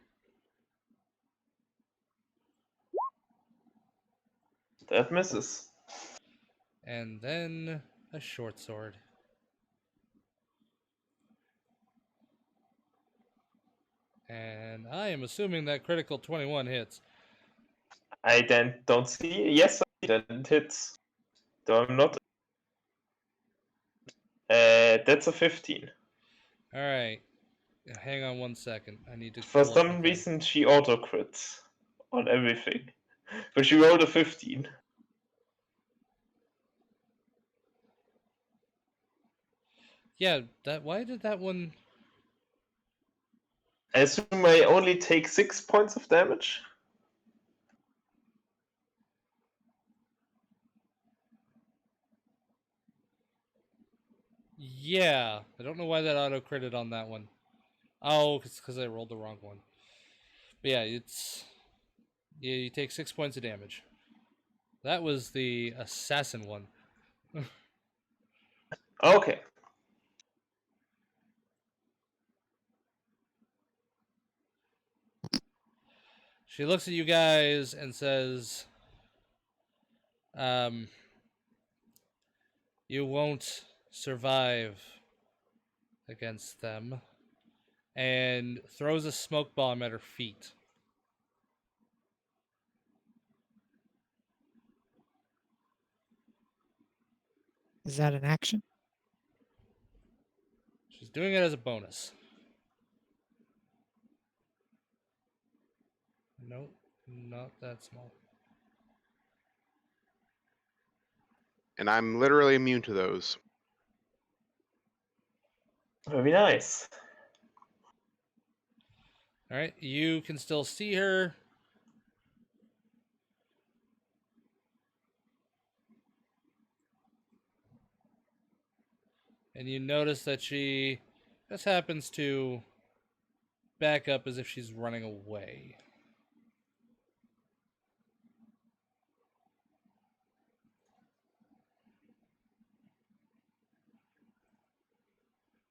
That misses. And then a short sword. And I am assuming that critical 21 hits. I then don't see. Yes, that it hits. Though I'm not. That's a 15. Alright. Hang on 1 second. I need to. For pull up my some thing. reason, she auto crits on everything. But she rolled a 15. Yeah, why did that one. I assume I only take 6 points of damage. Yeah, I don't know why that auto critted on that one. Oh, it's because I rolled the wrong one. But yeah, you take 6 points of damage. That was the assassin one. Okay. She looks at you guys and says, you won't survive against them, and throws a smoke bomb at her feet. Is that an action? She's doing it as a bonus. Nope, not that small. And I'm literally immune to those. Very nice. Alright, you can still see her. And you notice that she just happens to back up as if she's running away.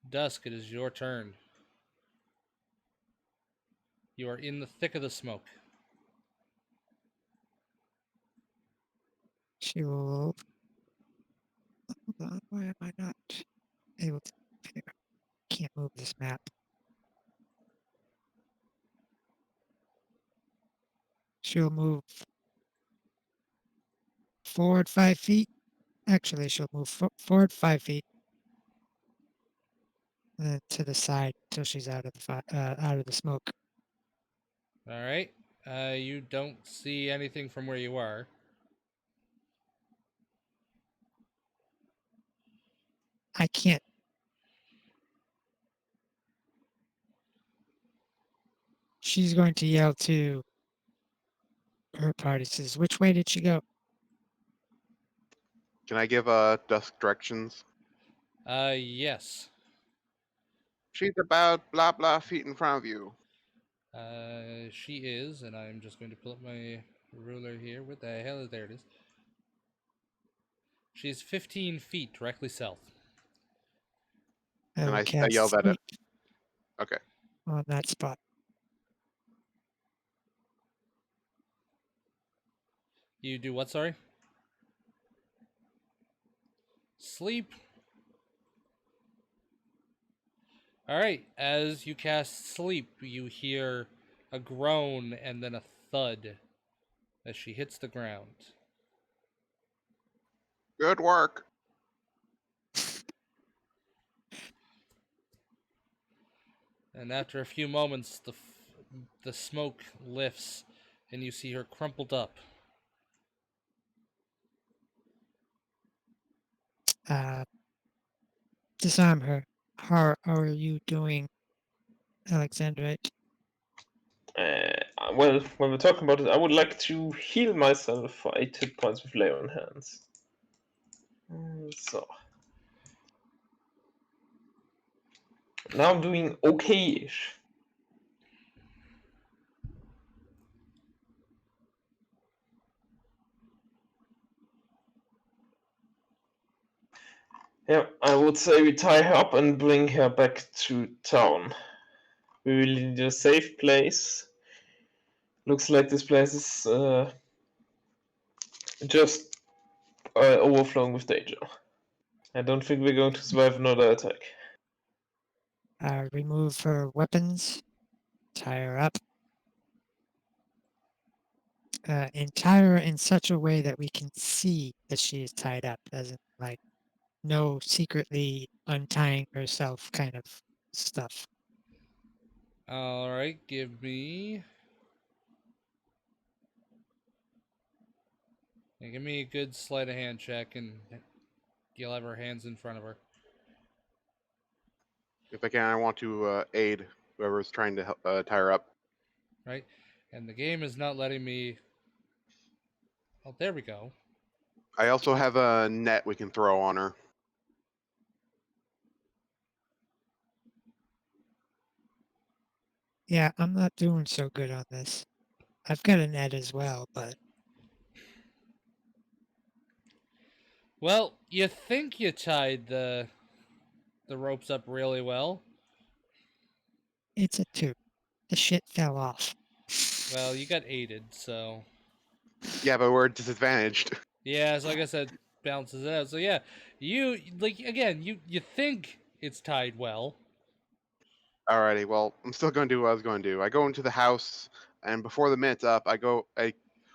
Dusk, it is your turn. You are in the thick of the smoke. She will. Hold on, why am I not able to? Can't move this map. She'll move forward 5 feet. Actually, she'll move forward 5 feet, and then to the side till she's out of the out of the smoke. All right. You don't see anything from where you are. I can't. She's going to yell to her party. Says, "Which way did she go?" Can I give Dusk directions? Yes. She's about blah blah feet in front of you. She is, and I'm just going to pull up my ruler here. What the hell is there? It is. She's 15 feet directly south. I And will I cast yell that sleep Okay. on that spot. You do what? Sorry. Sleep. All right. As you cast sleep, you hear a groan and then a thud as she hits the ground. Good work. And after a few moments, the smoke lifts, and you see her crumpled up. Disarm her. How are you doing, Alexandrite? Well, when we're talking about it, I would like to heal myself for 8 hit points with lay on hands. So. Now I'm doing okay-ish. Yeah, I would say we tie her up and bring her back to town. We will need a safe place. Looks like this place is just overflowing with danger. I don't think we're going to survive another attack. Remove her weapons. Tie her up. And tie her in such a way that we can see that she is tied up, as in, like, no secretly untying herself kind of stuff. All right, give me a good sleight of hand check, and you'll have her hands in front of her. If I can, I want to aid whoever's trying to tie her up. Right, and the game is not letting me. Oh, there we go. I also have a net we can throw on her. Yeah, I'm not doing so good on this. I've got a net as well, but Well, you think you tied the ropes up really well. it's a 2. The shit fell off. Well, you got aided, so Yeah, but we're disadvantaged. yeah. So like I said, balances it out. So yeah, you like again. You think it's tied well. Alrighty, well, I'm still going to do what I was going to do. I go into the house, and before the minute's up, I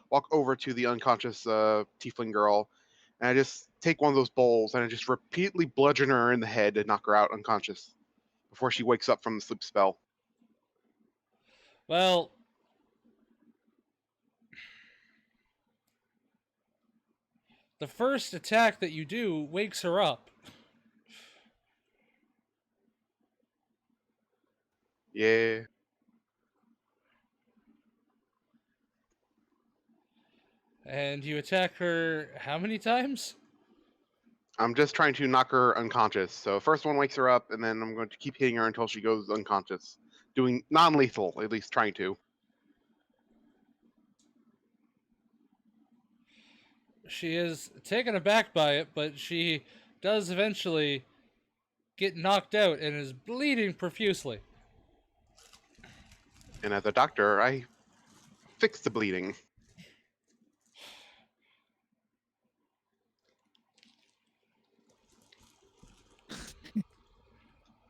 walk over to the unconscious tiefling girl, and I just take one of those bowls, and I just repeatedly bludgeon her in the head and knock her out unconscious before she wakes up from the sleep spell. Well, the first attack that you do wakes her up. Yeah. And you attack her how many times? I'm just trying to knock her unconscious. So first one wakes her up, and then I'm going to keep hitting her until she goes unconscious. Doing non-lethal, at least trying to. She is taken aback by it, but she does eventually get knocked out and is bleeding profusely. And as a doctor, I fix the bleeding.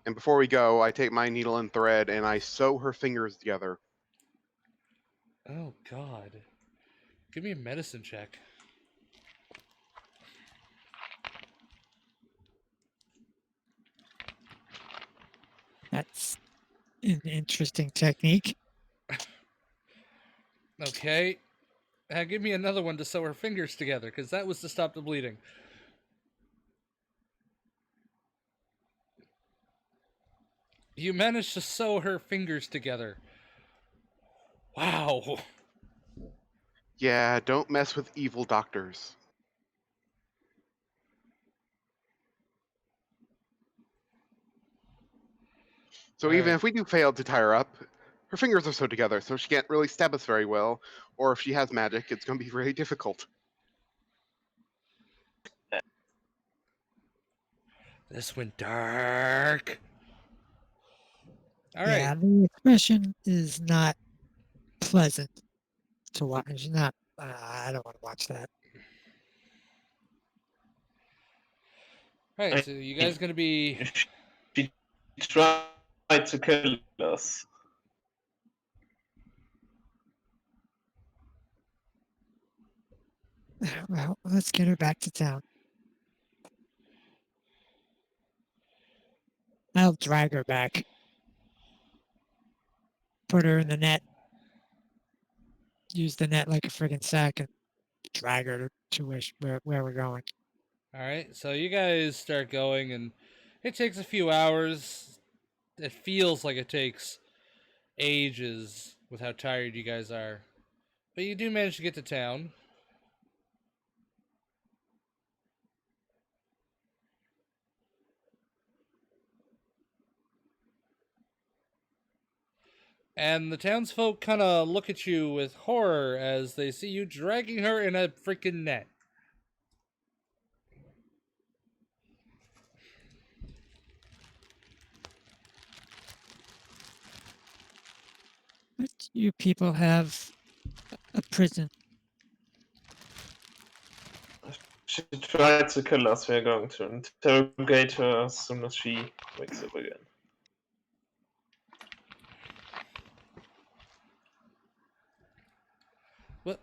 And before we go, I take my needle and thread and I sew her fingers together. Oh God. Give me a medicine check. That's an interesting technique. Okay. Give me another one to sew her fingers together, because that was to stop the bleeding. You managed to sew her fingers together. Wow. Yeah, don't mess with evil doctors. So even Alright. if we do fail to tie her up, her fingers are sewed together, so she can't really stab us very well. Or if she has magic, it's going to be very difficult. This went dark. Alright. Yeah, the expression is not pleasant to watch. It's not. I don't want to watch that. Alright, so you guys gonna be... She tried to kill us. Well, let's get her back to town. I'll drag her back. Put her in the net. Use the net like a friggin' sack and drag her to where we're going. Alright, so you guys start going, and it takes a few hours. It feels like it takes ages with how tired you guys are. But you do manage to get to town. And the townsfolk kind of look at you with horror as they see you dragging her in a freaking net. But you people have a prison. She tried to kill us. We're going to interrogate her as soon as she wakes up again.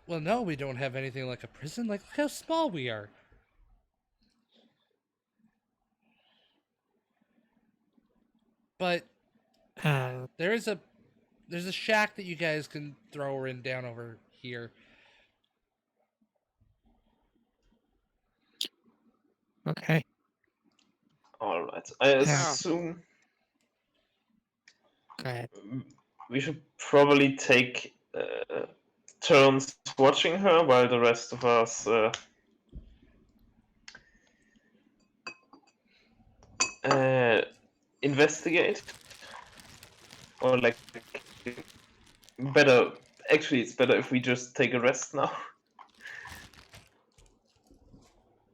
Well, no, we don't have anything like a prison. Like, look how small we are. But there's a shack that you guys can throw her in down over here. Okay. All right. I Yeah. assume Go ahead. we should probably take turns watching her while the rest of us investigate. Or like better. Actually, it's better if we just take a rest now.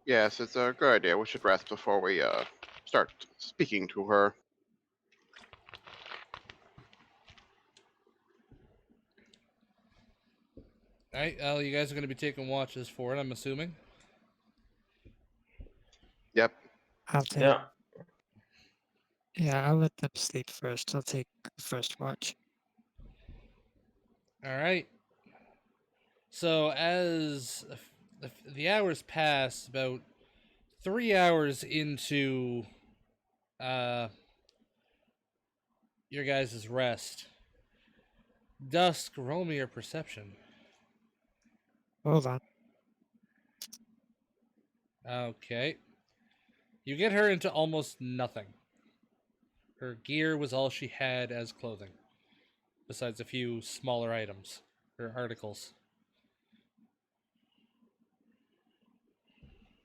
Yes, it's a good idea. We should rest before we start speaking to her. Alright, you guys are going to be taking watches for it, I'm assuming. Yep. I'll take. Yeah. Yeah, I'll let them sleep first. I'll take the first watch. Alright. So, as the hours pass, about 3 hours into your guys' rest, Dusk, roll me your perception. Hold on. Okay. You get her into almost nothing. Her gear was all she had as clothing, besides a few smaller items, or articles.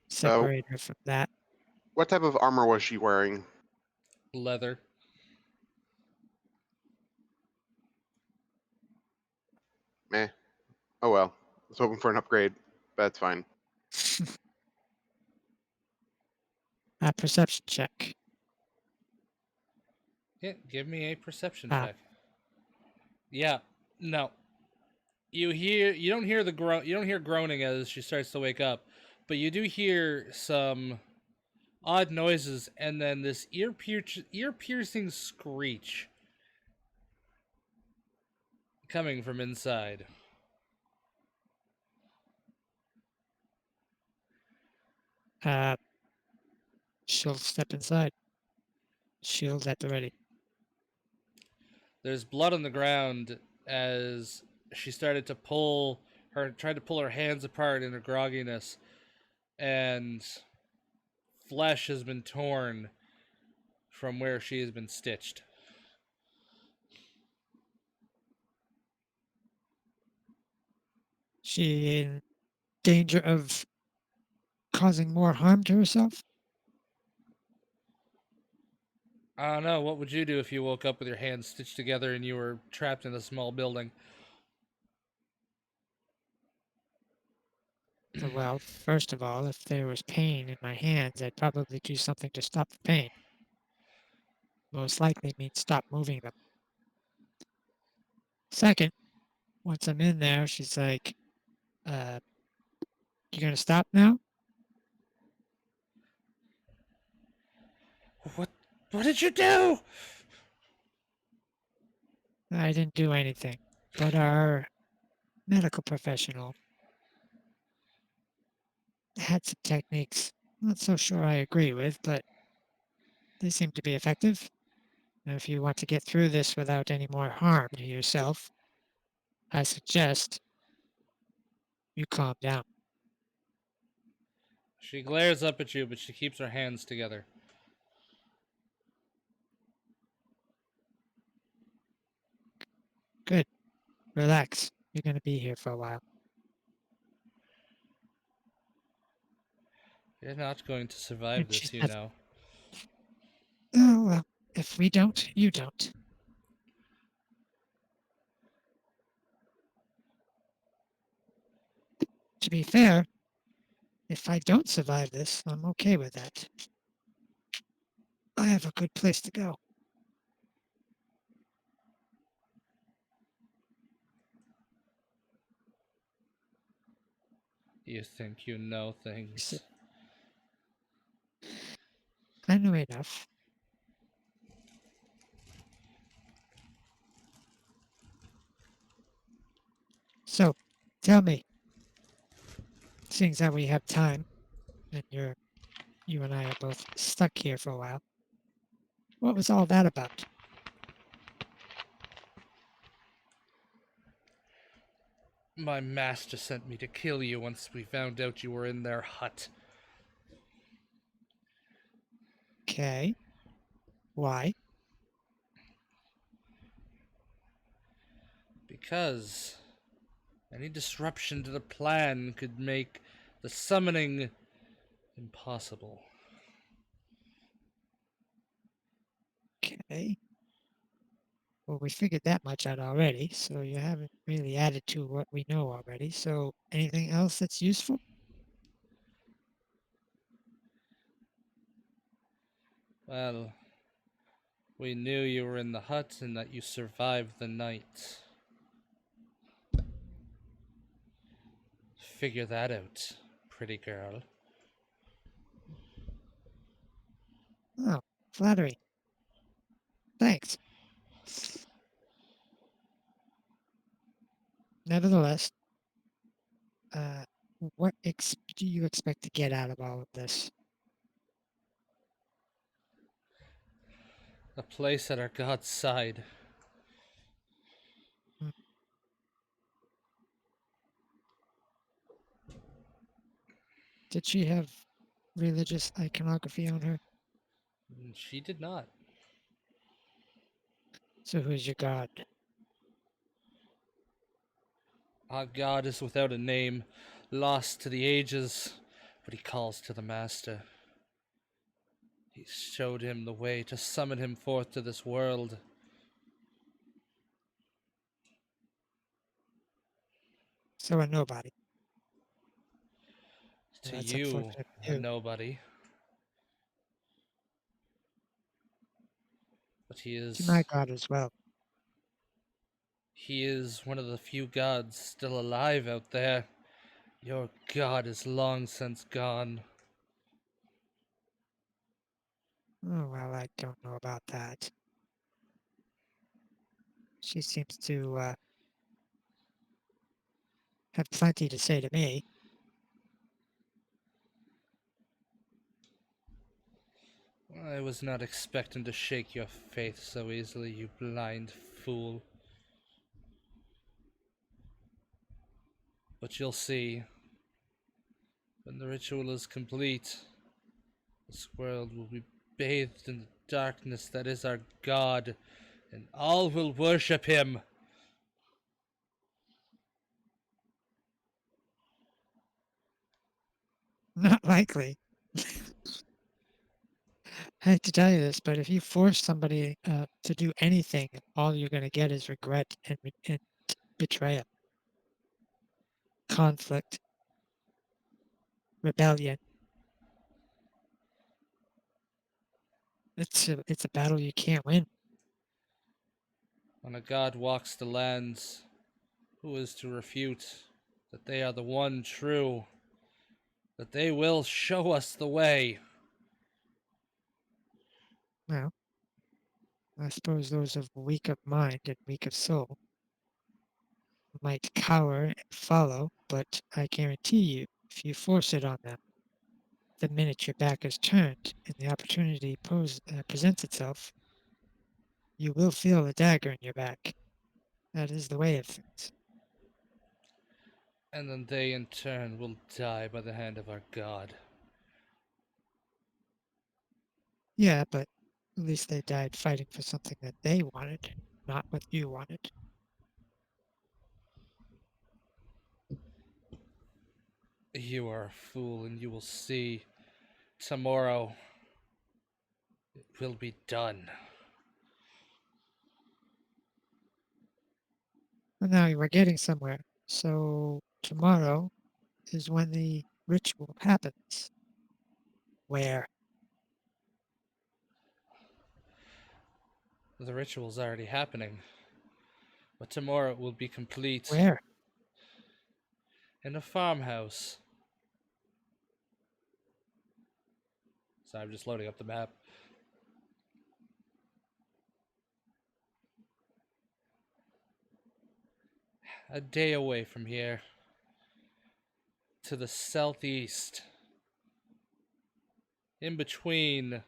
Separate her from that. What type of armor was she wearing? Leather. Meh. Oh well. I was hoping for an upgrade, but that's fine. A perception check. Yeah, give me a perception Ah. check. Yeah, no. You don't hear groaning as she starts to wake up, but you do hear some odd noises, and then this ear-piercing screech coming from inside. She'll step inside. Shield at the ready. There's blood on the ground as she tried to pull her hands apart in her grogginess, and flesh has been torn from where she has been stitched. She in danger of causing more harm to herself? I don't know. What would you do if you woke up with your hands stitched together and you were trapped in a small building? Well, first of all, if there was pain in my hands, I'd probably do something to stop the pain. Most likely means stop moving them. Second, once I'm in there, she's like, you gonna stop now? What did you do? I didn't do anything, but our medical professional had some techniques. Not so sure I agree with, but they seem to be effective. And if you want to get through this without any more harm to yourself, I suggest you calm down. She glares up at you, but she keeps her hands together. Good. Relax. You're going to be here for a while. You're not going to survive And this, she's you not- know. Oh, well, if we don't, you don't. To be fair, if I don't survive this, I'm okay with that. I have a good place to go. You think you know things. See. I know enough. So, tell me, seeing that we have time, and you and I are both stuck here for a while, what was all that about? My master sent me to kill you once we found out you were in their hut. Okay. Why? Because any disruption to the plan could make the summoning impossible. Okay. Well, we figured that much out already, so you haven't really added to what we know already. So, anything else that's useful? Well, we knew you were in the hut and that you survived the night. Figure that out, pretty girl. Oh, flattery. Thanks. Nevertheless, what do you expect to get out of all of this? A place at our god's side. Did she have religious iconography on her? She did not. So who's your god? Our god is without a name, lost to the ages, but he calls to the master. He showed him the way to summon him forth to this world. So a nobody. To That's you, unfortunate for a you. nobody. But he To is my god as well. he is one of the few gods still alive out there. Your god is long since gone. Oh, well, I don't know about that. She seems to have plenty to say to me. I was not expecting to shake your faith so easily, you blind fool. But you'll see. When the ritual is complete, this world will be bathed in the darkness that is our God, and all will worship him. Not likely. I hate to tell you this, but if you force somebody to do anything, all you're going to get is regret and betrayal, conflict, rebellion. It's a battle you can't win. When a God walks the lands, who is to refute that they are the one true, that they will show us the way? Well, I suppose those of weak of mind and weak of soul might cower and follow, but I guarantee you, if you force it on them, the minute your back is turned and the opportunity presents itself, you will feel the dagger in your back. That is the way of things. And then they in turn will die by the hand of our God. Yeah, but at least they died fighting for something that they wanted, not what you wanted. You are a fool, and you will see tomorrow it will be done. Well, now we're getting somewhere. So tomorrow is when the ritual happens. Where? The ritual's already happening, but tomorrow it will be complete Where? in a farmhouse. So I'm just loading up the map. A day away from here, to the southeast, in between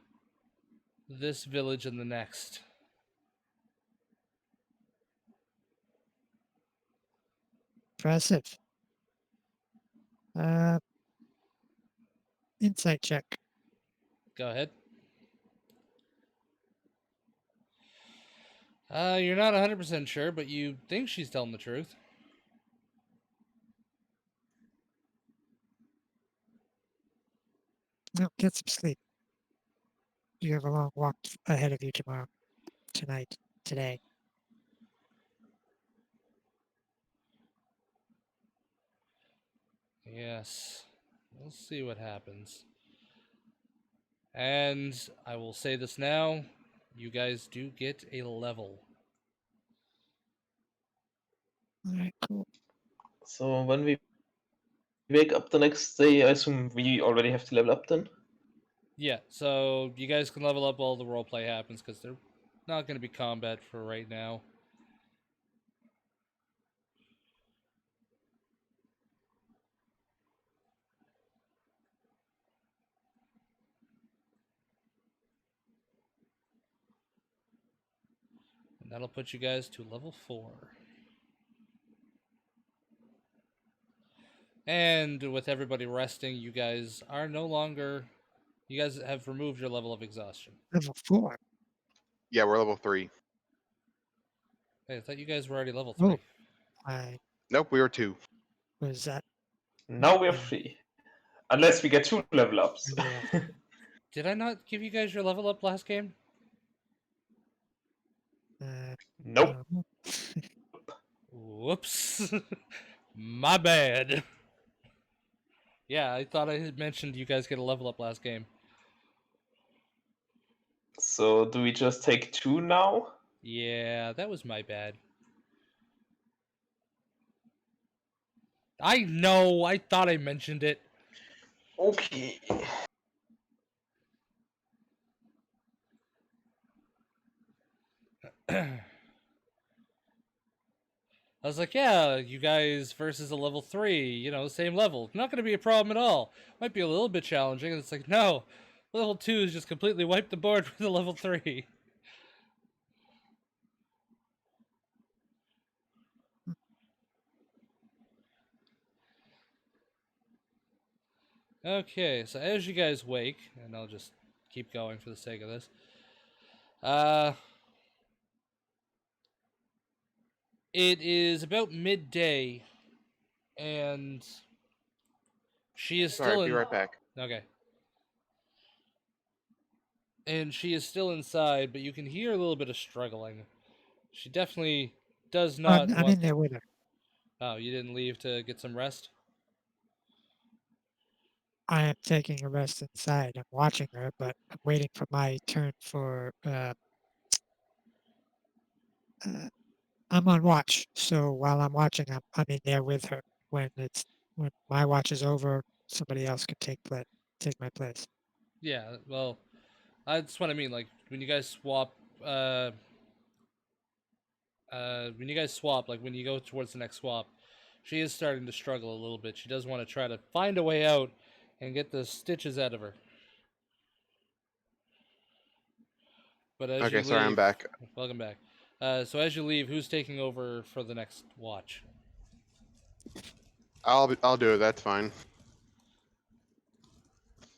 this village and the next. Impressive. Insight check. Go ahead. You're not 100% sure, but you think she's telling the truth. No, get some sleep. You have a long walk ahead of you tomorrow, tonight, today. Yes. We'll see what happens. And I will say this now, you guys do get a level. All right, cool. So when we wake up the next day, I assume we already have to level up then? Yeah, so you guys can level up while the roleplay happens, because they're not going to be combat for right now. And that'll put you guys to level 4. And with everybody resting, you guys are no longer... You guys have removed your level of exhaustion. Level 4. Yeah, we're level 3. Hey, I thought you guys were already level 3. Oh. I Nope, we were 2. was that. Now we're Yeah. free. Unless we get 2 level ups. Level Did I not give you guys your level up last game? Nope. Whoops. My bad. Yeah, I thought I had mentioned you guys get a level up last game. So do we just take 2 now? Yeah, that was my bad. I know, I thought I mentioned it. Okay. was like, yeah, you guys versus a level 3, same level. Not going to be a problem at all. Might be a little bit challenging. And it's like, no, level 2 is just completely wiped the board with a level 3. Okay, so as you guys wake, and I'll just keep going for the sake of this. It is about midday, and she is Sorry, still be in. right back. Okay. And she is still inside, but you can hear a little bit of struggling. She definitely does not I'm want. in there with her. Oh, you didn't leave to get some rest? I am taking a rest inside. I'm watching her, but I'm waiting for my turn for. I'm on watch, so while I'm watching, I'm in there with her. When my watch is over, somebody else can take my place. Yeah, well, that's what I mean. Like when you guys swap, like when you go towards the next swap, she is starting to struggle a little bit. She does want to try to find a way out and get the stitches out of her. But as you Okay, sorry, I'm leave, back. welcome back. So as you leave, who's taking over for the next watch? I'll do it. That's fine.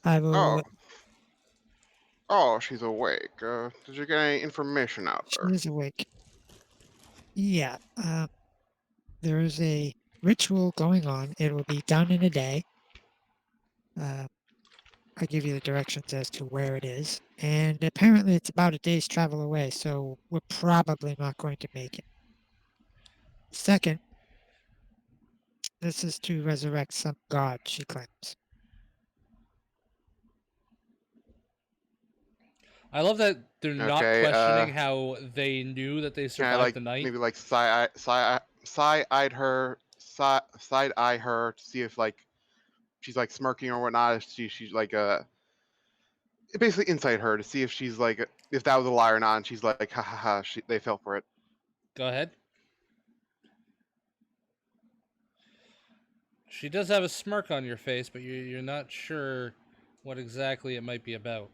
I will. Oh, she's awake. Did you get any information out of She her? is awake. Yeah. There is a ritual going on. It will be done in a day. I give you the directions as to where it is, and apparently it's about a day's travel away. So we're probably not going to make it. Second, this is to resurrect some god, she claims. I love that they're not Okay. questioning how they knew that they Can I survived the night. maybe side-eye her to see if she's smirking or whatnot? If she's basically insight her to see if she's if that was a lie or not, and she's like, ha ha ha, they fell for it. Go ahead. She does have a smirk on your face, but you're not sure what exactly it might be about.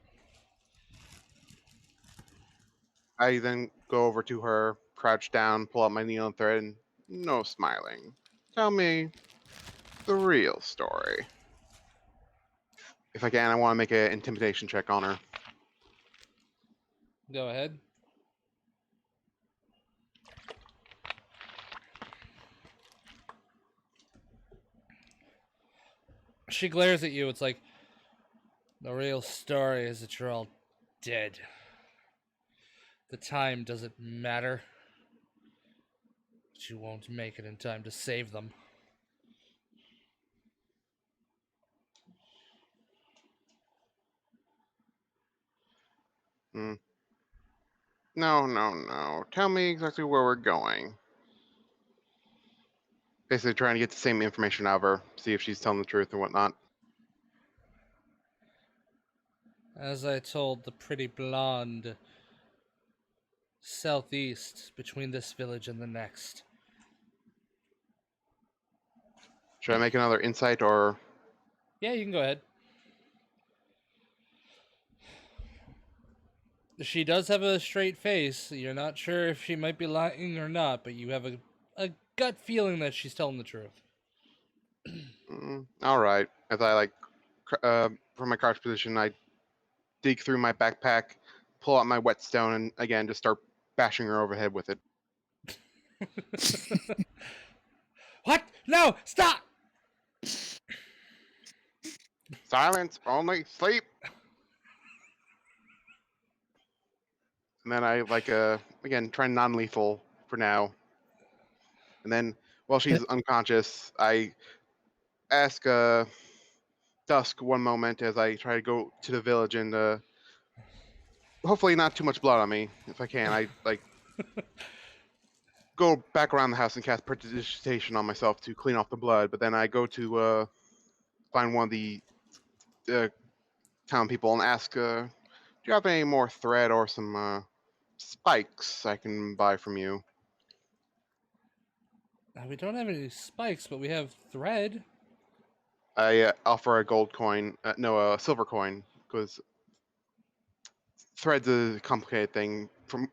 I then go over to her, crouch down, pull out my needle and thread, and no smiling. Tell me the real story. If I can, I want to make an intimidation check on her. Go ahead. She glares at you. It's like, the real story is that you're all dead. The time doesn't matter. But you won't make it in time to save them. Hmm. No. Tell me exactly where we're going. Basically trying to get the same information out of her, see if she's telling the truth and whatnot. As I told the pretty blonde, southeast between this village and the next. Should I make another insight or... Yeah, you can go ahead. She does have a straight face. You're not sure if she might be lying or not, but you have a gut feeling that she's telling the truth. All right. As I from my crouch position, I dig through my backpack, pull out my whetstone, and again just start bashing her over the head with it. What? No! Stop! Silence, only sleep. And then I again try non-lethal for now. And then while she's unconscious, I ask Dusk one moment as I try to go to the village and hopefully not too much blood on me if I can. I go back around the house and cast prestidigitation on myself to clean off the blood, but then I go to find one of the town people and ask, do you have any more thread or some spikes I can buy from you? We don't have any spikes, but we have thread. I offer a gold coin, no, a silver coin, because thread's a complicated thing. From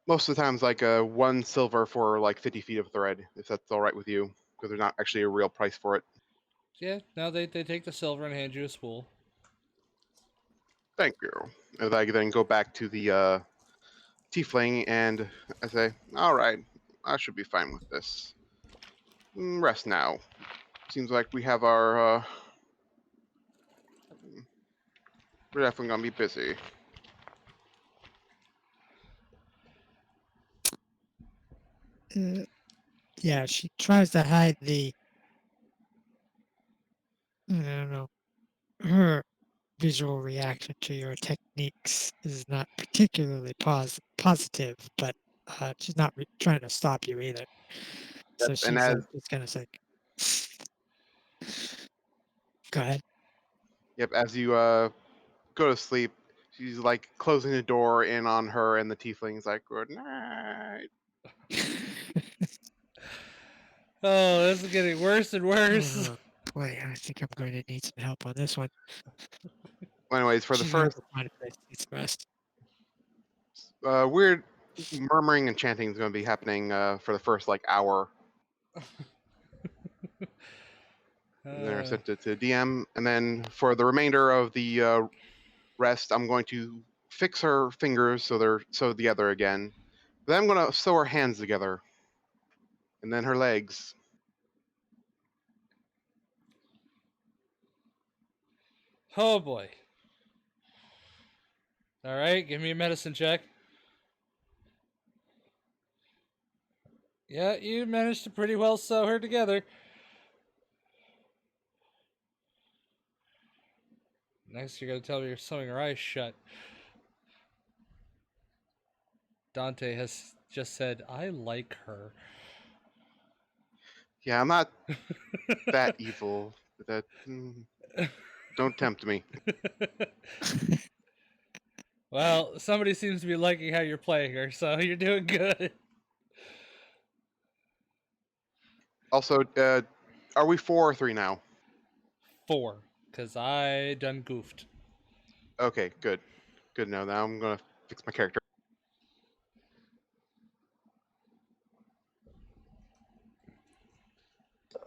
most of the times, like 1 silver for like 50 feet of thread, if that's all right with you, because there's not actually a real price for it. Yeah, now they take the silver and hand you a spool. Thank you. And I then go back to the tiefling and I say, all right, I should be fine with this. Rest now. Seems like we have our. We're definitely gonna be busy. Yeah, she tries to hide the, I don't know, her visual reaction to your techniques is not particularly positive, but she's not trying to stop you either. So And she's just kind of like, go ahead. yep, as you go to sleep, she's like closing the door in on her, and the tiefling's like, "Good night." Oh, this is getting worse and worse. Oh, boy, I think I'm going to need some help on this one. Anyways, for the She's gonna first go find a place to get some rest. weird murmuring and chanting is going to be happening for the first like hour. And then I sent it to DM, and then for the remainder of the rest, I'm going to fix her fingers so they're sewed together again. Then I'm going to sew her hands together, and then her legs. Oh boy. All right, give me a medicine check. Yeah, you managed to pretty well sew her together. Next, you're gonna tell me you're sewing her eyes shut. Dante has just said, "I like her." Yeah, I'm not that evil. That don't tempt me. Well, somebody seems to be liking how you're playing her, so you're doing good. Also, are we 4 or 3 now? 4, because I done goofed. Okay, good. Good now. Now I'm gonna fix my character.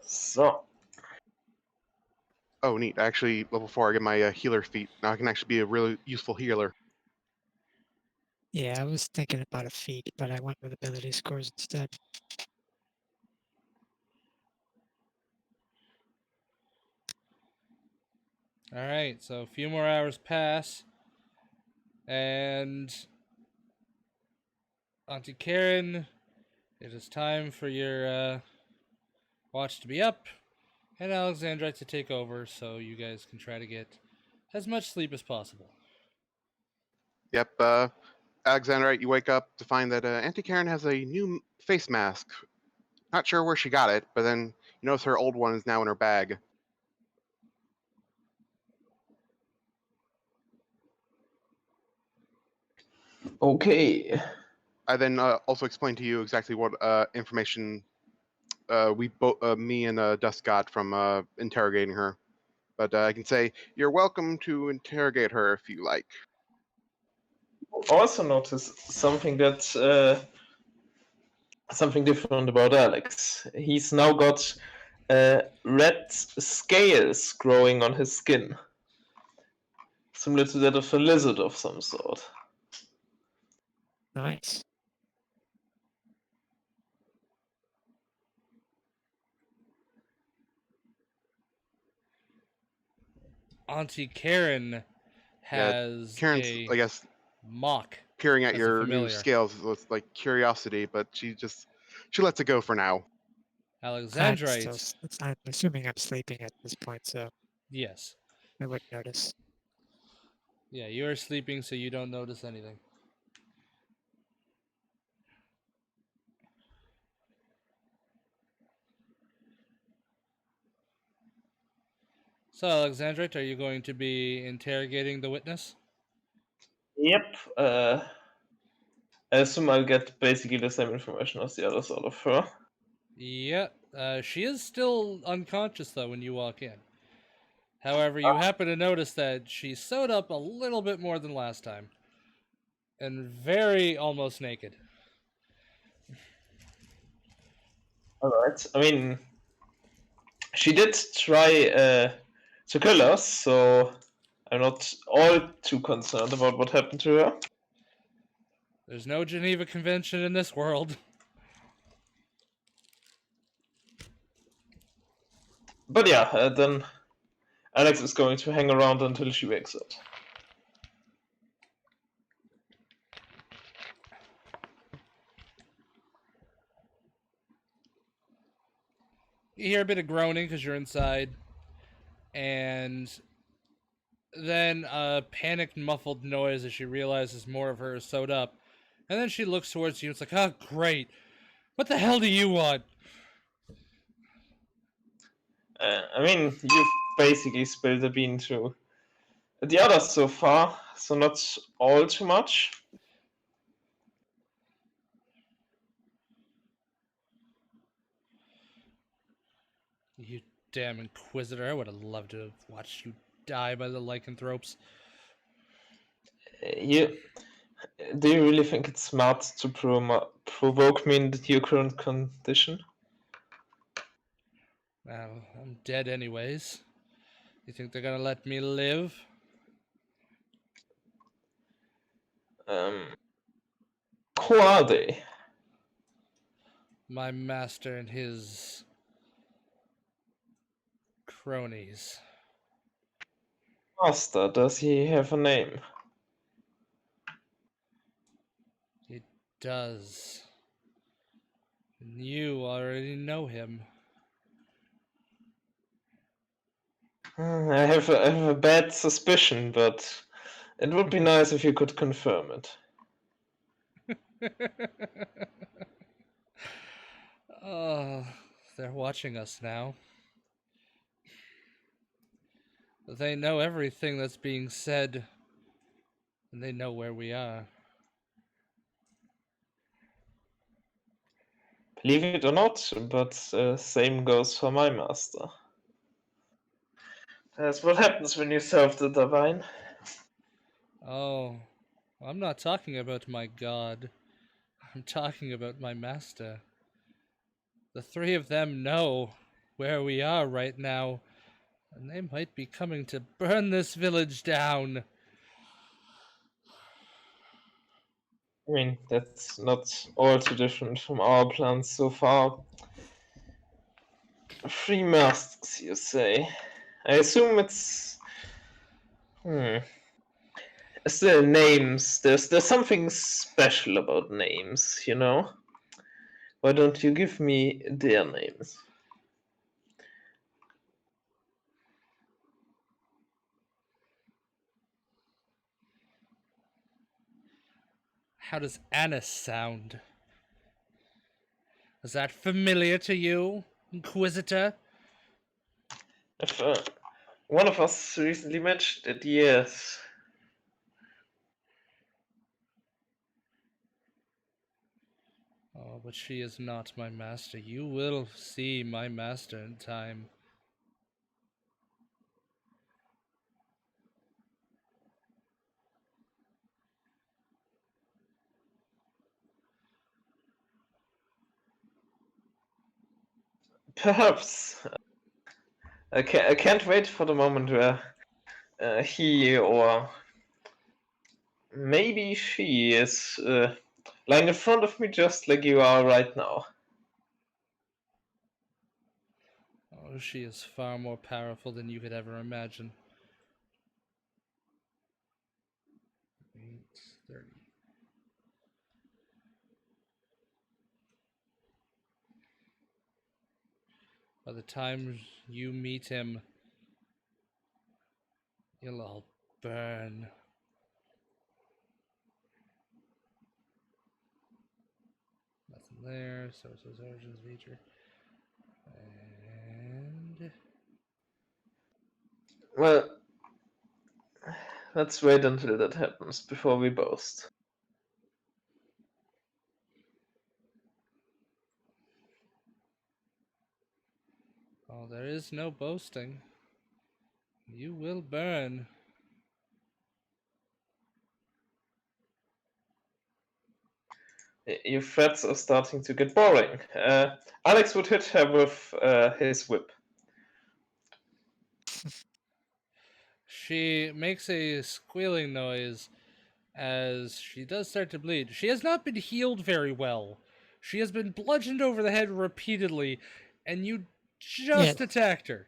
So, Oh, neat. Actually, level 4, I get my healer feat. Now I can actually be a really useful healer. Yeah, I was thinking about a feat, but I went with ability scores instead. All right, so a few more hours pass, and Auntie Karen, it is time for your watch to be up, and Alexandrite to take over, so you guys can try to get as much sleep as possible. Yep. Alexandrite, you wake up to find that Auntie Karen has a new face mask. Not sure where she got it, but then you notice her old one is now in her bag. okay. I then also explained to you exactly what information me and Dust got from interrogating her. But I can say you're welcome to interrogate her if you like. Also notice something something different about Alex. He's now got red scales growing on his skin, similar to that of a lizard of some sort. Nice. Auntie Karen has Karen's, a I guess, mock. peering at as a your new familiar. scales with like curiosity, but she lets it go for now. Alexandrite, I'm assuming I'm sleeping at this point, so yes. I wouldn't notice. Yeah, you are sleeping, so you don't notice anything. So, Alexandrite, are you going to be interrogating the witness? Yep. I assume I'll get basically the same information as the others out of her. Yeah, she is still unconscious though when you walk in. However, you happen to notice that she sewed up a little bit more than last time. And very almost naked. Alright. I mean, she did try to kill us, so I'm not all too concerned about what happened to her. There's no Geneva Convention in this world. But yeah, then Alex is going to hang around until she wakes up. You hear a bit of groaning because you're inside. And then a panicked, muffled noise as she realizes more of her is sewed up. And then she looks towards you. It's like, oh, great. What the hell do you want? I mean, you've basically spilled the bean to the others so far, so not all too much. You damn Inquisitor. I would have loved to have watched you die by the lycanthropes. Do you really think it's smart to provoke me in your current condition? Well, I'm dead anyways. You think they're gonna let me live? Who are they? My master and his cronies. Master, does he have a name? It does. And you already know him. I have a bad suspicion, but it would be nice if you could confirm it. Oh, they're watching us now. They know everything that's being said, and they know where we are. Believe it or not, but same goes for my master. That's what happens when you serve the divine. Oh, I'm not talking about my god. I'm talking about my master. The three of them know where we are right now, and they might be coming to burn this village down. I mean, that's not all too different from our plans so far. 3 masks, you say? I assume it's... Still, names. There's something special about names, you know? Why don't you give me their names? How does Annis sound? Is that familiar to you, Inquisitor? If one of us recently mentioned it, yes. Oh, but she is not my master. You will see my master in time. Perhaps. I can't wait for the moment where he or maybe she is lying in front of me just like you are right now. Oh, she is far more powerful than you could ever imagine. 8:30. By the time you meet him, you'll all burn. Nothing there. So it says origins feature. And Well, let's wait until that happens before we boast. Oh, there is no boasting. You will burn. Your threats are starting to get boring. Alex would hit her with his whip. She makes a squealing noise as she does start to bleed. She has not been healed very well. She has been bludgeoned over the head repeatedly, and you just attacked her.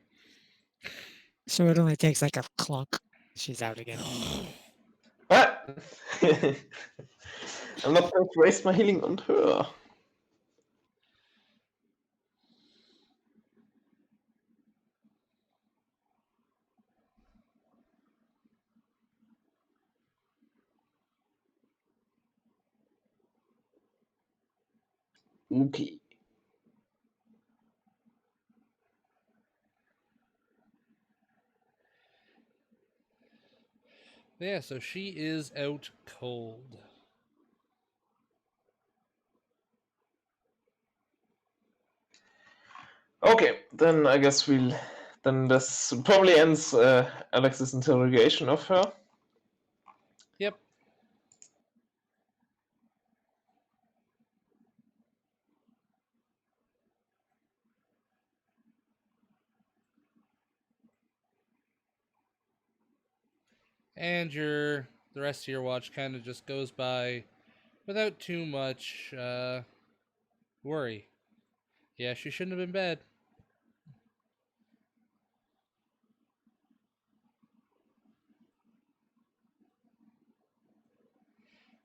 So it only takes like a clunk. She's out again. But I'm not going to waste my healing on her. Okay. Yeah, so she is out cold. Okay, then I guess then this probably ends Alex's interrogation of her. Yep. And the rest of your watch kind of just goes by without too much worry. Yeah, she shouldn't have been bad.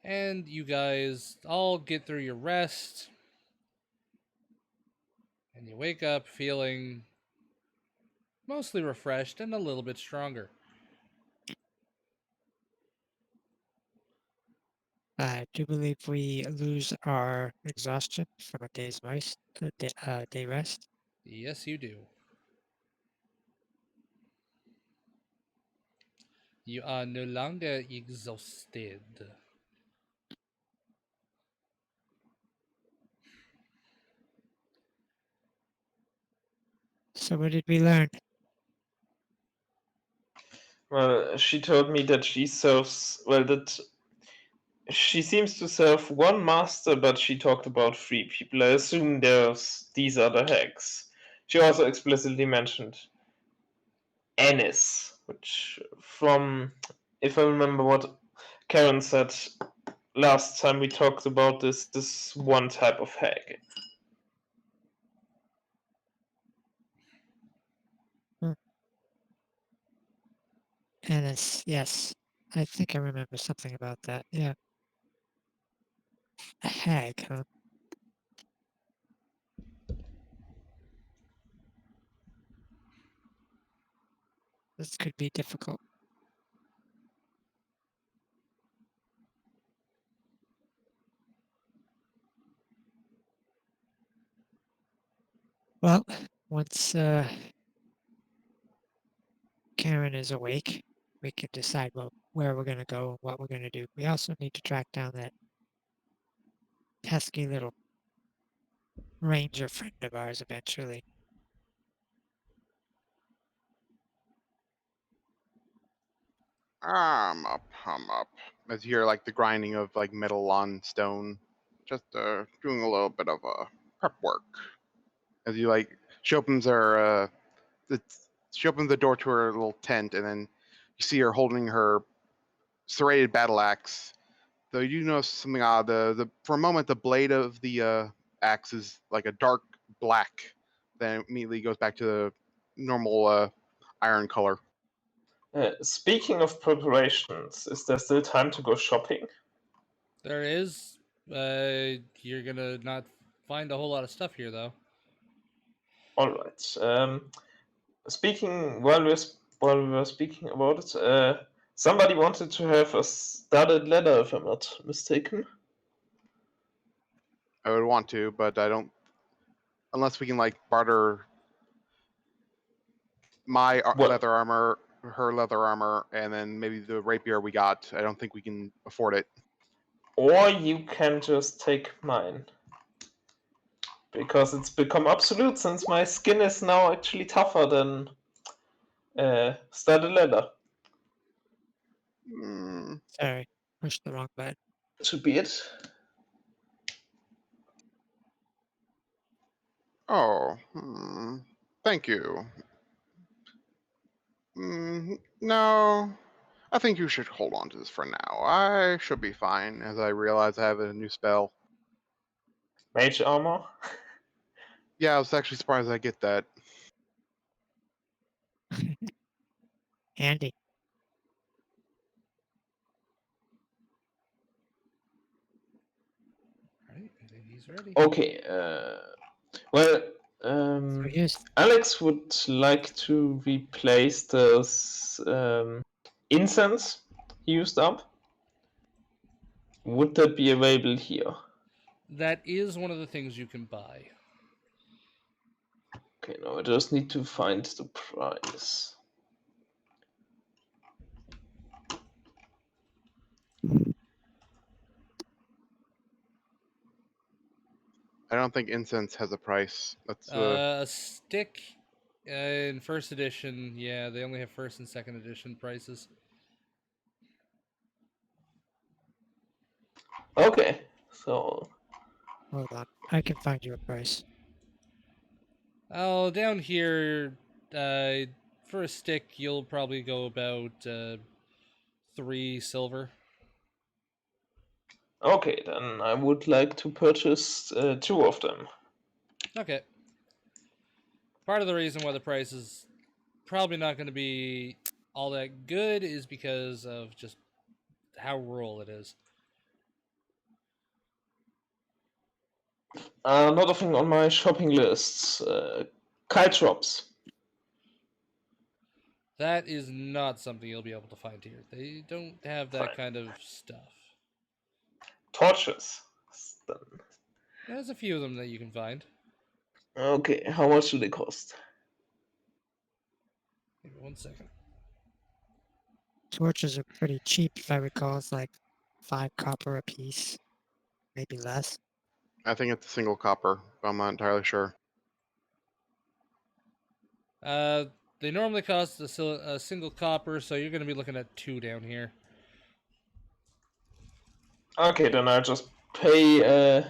And you guys all get through your rest. And you wake up feeling mostly refreshed and a little bit stronger. I do believe we lose our exhaustion from a day's rest. Day rest. Yes, you do. You are no longer exhausted. So what did we learn? Well, she told me that she serves, that she seems to serve one master, but she talked about 3 people. I assume these are the hags. She also explicitly mentioned Ennis, which if I remember what Karen said last time we talked about this one type of hag. Ennis, yes. I think I remember something about that. Yeah. A hag, huh? This could be difficult. Well, once Karen is awake, we can decide where we're going to go and what we're going to do. We also need to track down that pesky little ranger friend of ours eventually. I'm up, I'm up. As you hear like the grinding of like metal on stone, just doing a little bit of prep work. As you like, she opens her, she opens the door to her little tent, and then you see her holding her serrated battle axe. Though you notice something odd. For a moment, the blade of the axe is like a dark black. Then it immediately goes back to the normal iron color. Speaking of preparations, is there still time to go shopping? There is. You're gonna not find a whole lot of stuff here, though. All right. Speaking while we were speaking about it, somebody wanted to have a studded leather, if I'm not mistaken. I would want to, but I don't. Unless we can like barter my What? leather armor, her leather armor, and then maybe the rapier we got. I don't think we can afford it. Or you can just take mine. because it's become obsolete since my skin is now actually tougher than studded leather. Mm, Sorry, pushed the wrong button. Should be it. oh, thank you. No, I think you should hold on to this for now. I should be fine, as I realize I have a new spell. Mage armor. Yeah, I was actually surprised I get that. Handy. Right, I think he's ready. Okay. Well, So here's Alex would like to replace this incense he used up. Would that be available here? That is one of the things you can buy. Okay, now I just need to find the price. I don't think incense has a price. That's A stick in first edition, yeah, they only have first and second edition prices. Okay, so hold on. I can find you a price. Oh, down here, for a stick, you'll probably go about 3 silver. okay, then I would like to purchase 2 of them. Okay. Part of the reason why the price is probably not going to be all that good is because of just how rural it is. Another thing on my shopping lists, kite drops. That is not something you'll be able to find here. They don't have that Fine. kind of stuff. Torches. Then. There's a few of them that you can find. Okay, how much do they cost? Give me 1 second. Torches are pretty cheap, if I recall. It's like 5 copper a piece, maybe less. I think it's a single copper, but I'm not entirely sure. They normally cost a single copper, so you're going to be looking at 2 down here. Okay, then I'll just pay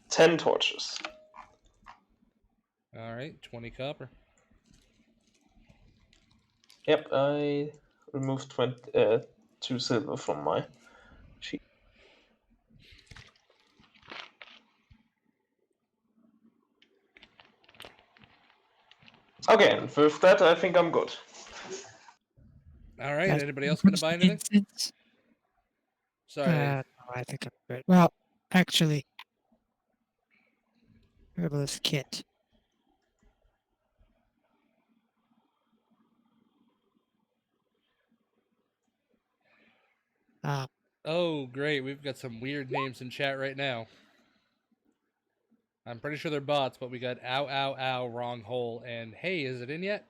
10 torches. All right, 20 copper. Yep, I removed 2 silver from my sheet. Okay, and with that, I think I'm good. All right, Guys, anybody else going to buy anything? incense? Sorry. No, I think I'm good. Well, actually, herbalist kit. Oh, great. We've got some weird names in chat right now. I'm pretty sure they're bots, but we got ow, ow, ow, wrong hole, and hey, is it in yet?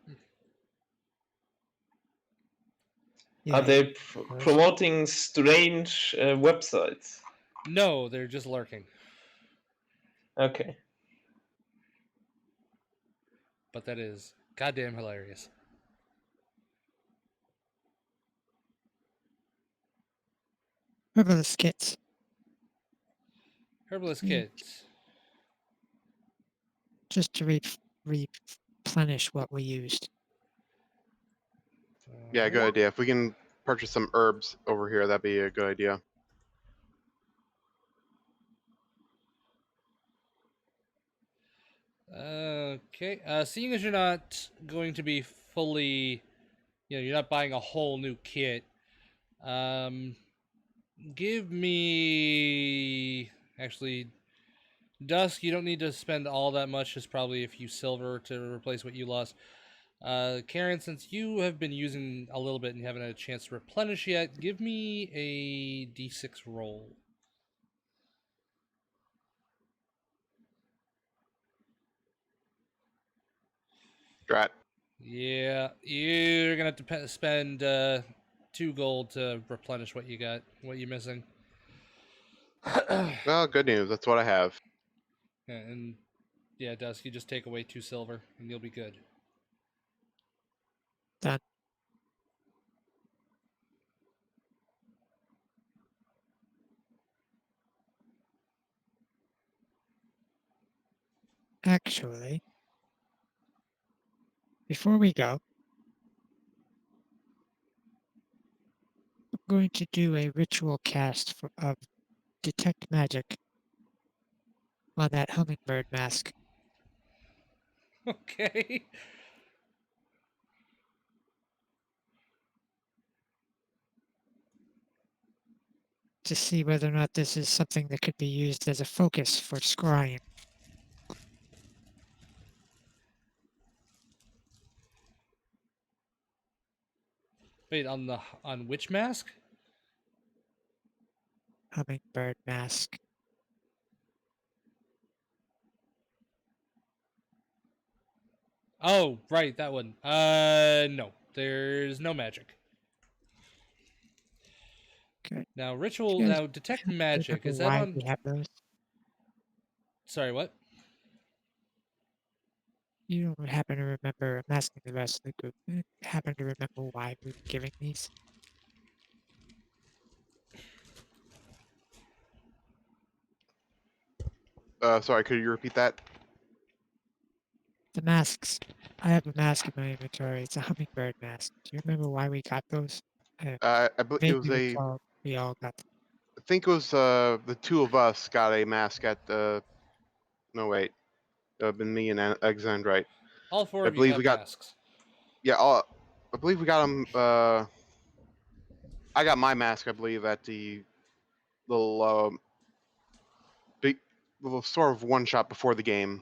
Yeah, Are they course. promoting strange websites? No, they're just lurking. Okay. But that is goddamn hilarious. herbalist kits. Herbalist Mm. kit. Just to replenish what we used. Yeah, good idea. If we can purchase some herbs over here, that'd be a good idea. Okay. Seeing as you're not going to be fully, you're not buying a whole new kit. Give me actually, Dusk. You don't need to spend all that much. Just probably a few silver to replace what you lost. Karen, since you have been using a little bit and you haven't had a chance to replenish yet, give me a d6 roll. Drat. Yeah, you're gonna have to spend 2 gold to replenish what you got, what you're missing. Well, good news. That's what I have. Yeah, and yeah, Dusk, you just take away 2 silver and you'll be good. Done. Actually, before we go, I'm going to do a ritual cast of detect magic on that hummingbird mask. Okay. To see whether or not this is something that could be used as a focus for scrying. Wait, on which mask? Hummingbird mask. Oh, right, that one. No. There's no magic. Okay. Now, You ritual. guys Now, detect happen to magic. remember Is that why on? we have those? Sorry, what? You don't happen to remember, I'm asking the rest of the group, happen to remember why we were giving these? Sorry, could you repeat that? The masks. I have a mask in my inventory. It's a hummingbird mask. Do you remember why we got those? I believe it was Vaguely a. recall we all got them. I think it was the two of us got a mask at the. No wait, been me and Alexandrite. All 4 I of you believe got we got. masks. Yeah, I believe we got them. I got my mask, I believe, at the little big little sort of one shot before the game.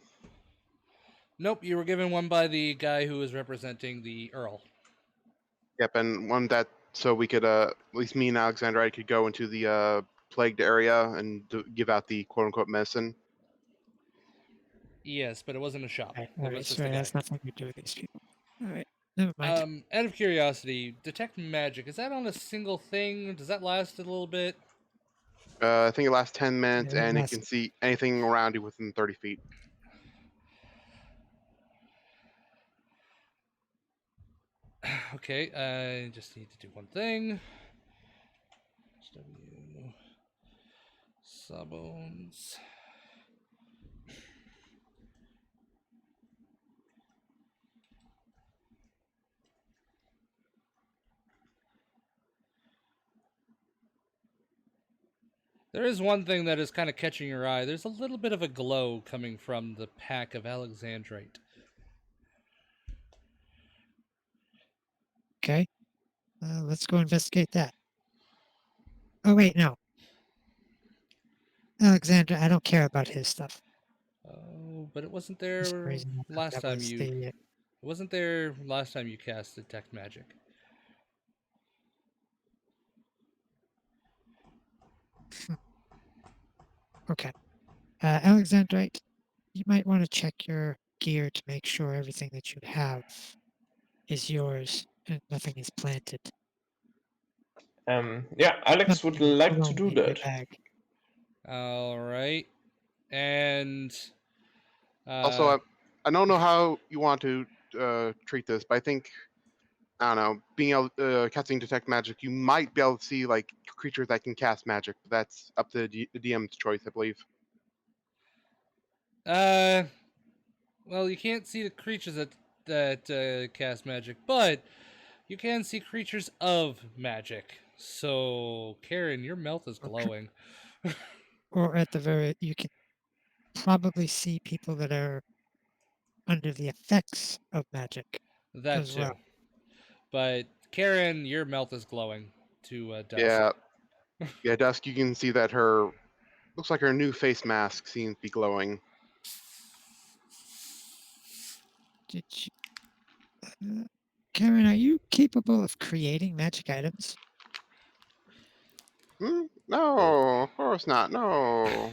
Nope, you were given one by the guy who was representing the Earl. Yep, and one that so we could at least me and Alexandrite could go into the plagued area and give out the quote unquote medicine. Yes, but it wasn't a shop. Right, It was alright, just so a it guy. has nothing to do with these people. Alright, never mind. Out of curiosity, detect magic. Is that on a single thing? Does that last a little bit? I think it lasts 10 minutes, Yeah, it and it lasts- can see anything around you within 30 feet. Okay, I just need to do one thing. W Sawbones. There is one thing that is kind of catching your eye. There's a little bit of a glow coming from the pack of Alexandrite. Okay, let's go investigate that. Oh wait, no. Alexander, I don't care about his stuff. Oh, but it wasn't For there some reason, I thought last that time was you. the It wasn't there last time you cast detect magic. okay. Alexandrite, you might want to check your gear to make sure everything that you have is yours and nothing is planted. Yeah, Alex would Something like to alone do in your that. bag. All right, and Also, I don't know how you want to treat this, but I think I don't know. Being able casting detect magic, you might be able to see like creatures that can cast magic. But that's up to the DM's choice, I believe. well, you can't see the creatures that cast magic, but you can see creatures of magic. So, Karen, your mouth is Okay. glowing. Or at the very, you can probably see people that are under the effects of magic That as too. well. But Karen, your mouth is glowing to Dusk. Yeah, yeah. Dusk, you can see that her looks like her new face mask seems to be glowing. Did you, Karen, are you capable of creating magic items? No, of course not. No.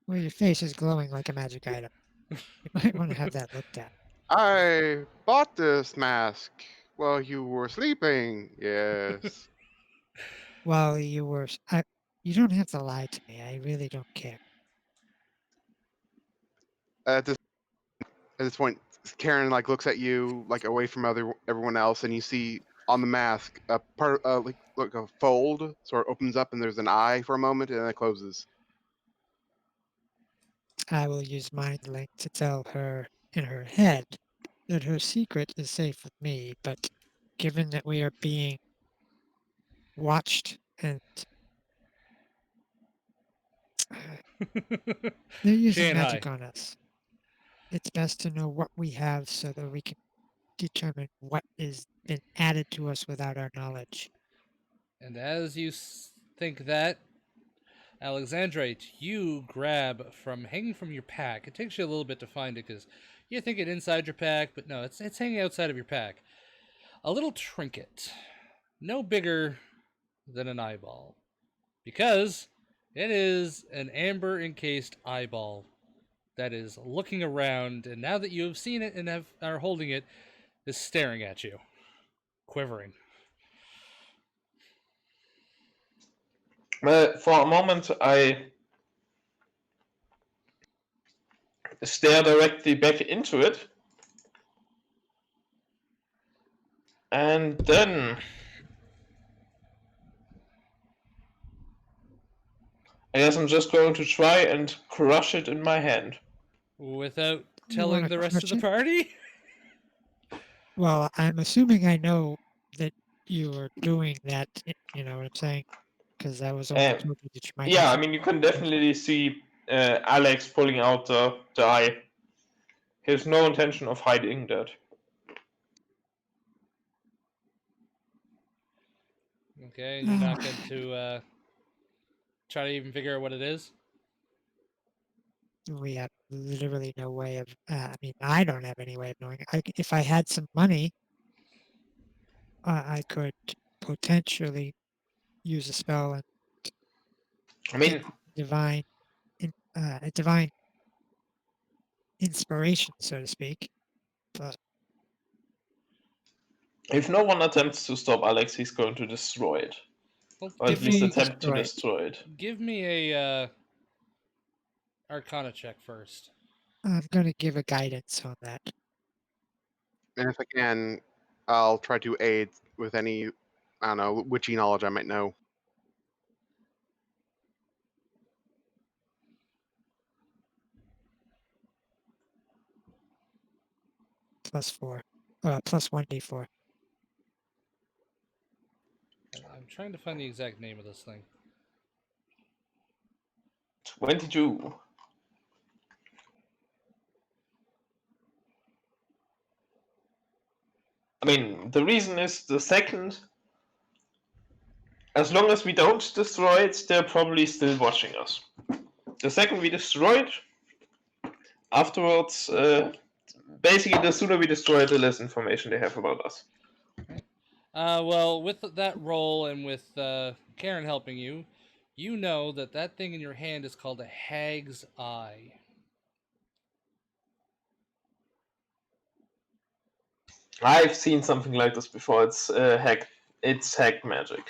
Well, your face is glowing like a magic item. You might want to have that looked at. I bought this mask while you were sleeping. Yes. While you were, you don't have to lie to me. I really don't care. At this point, Karen like looks at you like away from everyone else, and you see on the mask a part like a fold sort of opens up, and there's an eye for a moment, and then it closes. I will use Mind Link to tell her in her head that her secret is safe with me, but given that we are being watched and they're using magic Shanghai. on us, it's best to know what we have so that we can determine what is been added to us without our knowledge. And as you think that, Alexandrate, you grab from hanging from your pack. It takes you a little bit to find it because you think it inside your pack, but no, it's hanging outside of your pack. A little trinket, no bigger than an eyeball, because it is an amber encased eyeball that is looking around, and now that you have seen it and are holding it, is staring at you, quivering. For a moment, I stare directly back into it. And then I guess I'm just going to try and crush it in my hand. Without You telling wanna the rest of crush the it? party? Well, I'm assuming I know that you are doing that. You know what I'm saying? Because I was only Um, told you that you might. yeah, have I some mean, you can information. definitely see Alex pulling out the eye. He has no intention of hiding that. Okay, you're not going to try to even figure out what it is? We have literally no way of. I mean, I don't have any way of knowing. If I had some money, I could potentially use a spell and I get mean, divine, a divine inspiration, so to speak. But if no one attempts to stop Alex, he's going to destroy it. Well, Or at give if least we me attempt to destroy it, destroy it. give me a Arcana check first. I'm gonna give a guidance on that. And if I can, I'll try to aid with any, I don't know, witchy knowledge I might know. +4, plus 1d4. I'm trying to find the exact name of this thing. 22. I mean, the reason is the second. As long as we don't destroy it, they're probably still watching us. The second we destroy it, afterwards, basically, the sooner we destroy it, the less information they have about us. Well, with that roll and with Karen helping you, you know that that thing in your hand is called a hag's eye. I've seen something like this before. It's hack magic.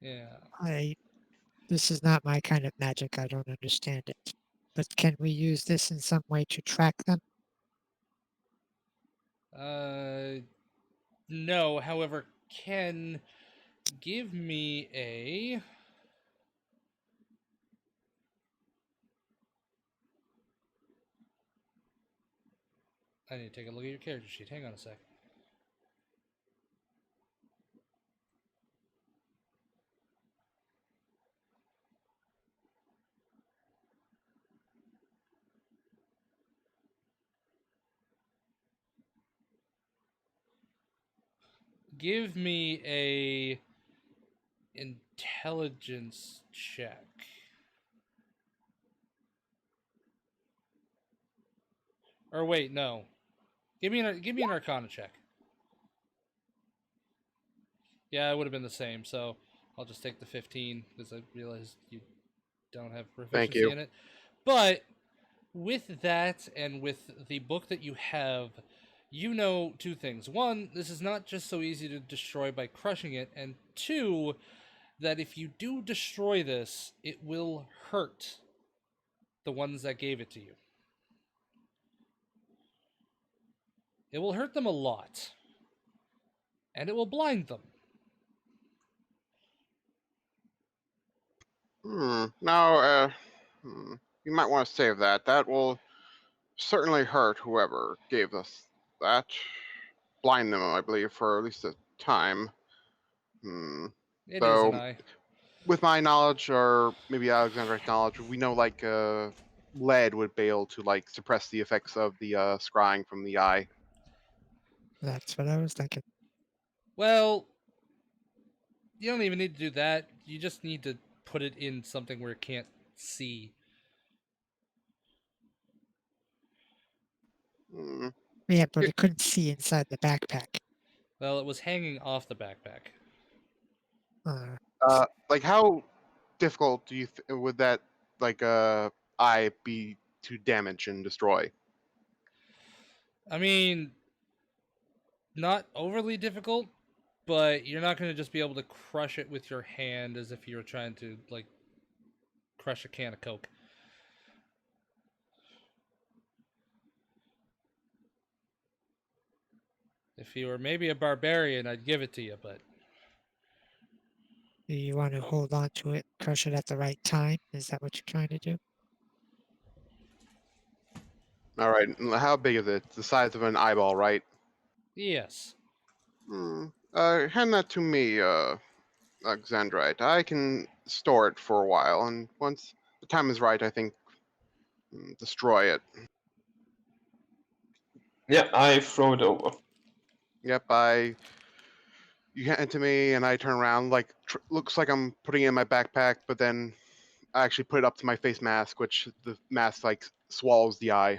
Yeah. This is not my kind of magic. I don't understand it. But can we use this in some way to track them? No. However, Ken, give me a. I need to take a look at your character sheet. Hang on a sec. Give me a intelligence check. Or wait, no. Give me an Arcana check. Yeah, it would have been the same. So I'll just take the 15 because I realized you don't have Thank proficiency you. in it. But with that and with the book that you have, you know two things. One, this is not just so easy to destroy by crushing it, and two, that if you do destroy this, it will hurt the ones that gave it to you. It will hurt them a lot. And it will blind them. Now, you might want to save that. That will certainly hurt whoever gave us that. Blind them, I believe, for at least a time. It So, is an eye. With my knowledge, or maybe Alexander's knowledge, we know like lead would be able to like suppress the effects of the scrying from the eye. That's what I was thinking. Well, you don't even need to do that. You just need to put it in something where it can't see. Hmm. Yeah, but it couldn't see inside the backpack. Well, it was hanging off the backpack. Like how difficult do you would that like eye be to damage and destroy? I mean, not overly difficult, but you're not going to just be able to crush it with your hand as if you were trying to, like, crush a can of Coke. If you were maybe a barbarian, I'd give it to you, but Do you want to hold on to it, crush it at the right time? Is that what you're trying to do? All right, how big is it? It's the size of an eyeball, right? yes. Hand that to me, Alexandrite. I can store it for a while, and once the time is right, I think destroy it. Yeah, I throw it over. Yep, you hand it to me, and I turn around. Like looks like I'm putting it in my backpack, but then I actually put it up to my face mask, which the mask like swallows the eye.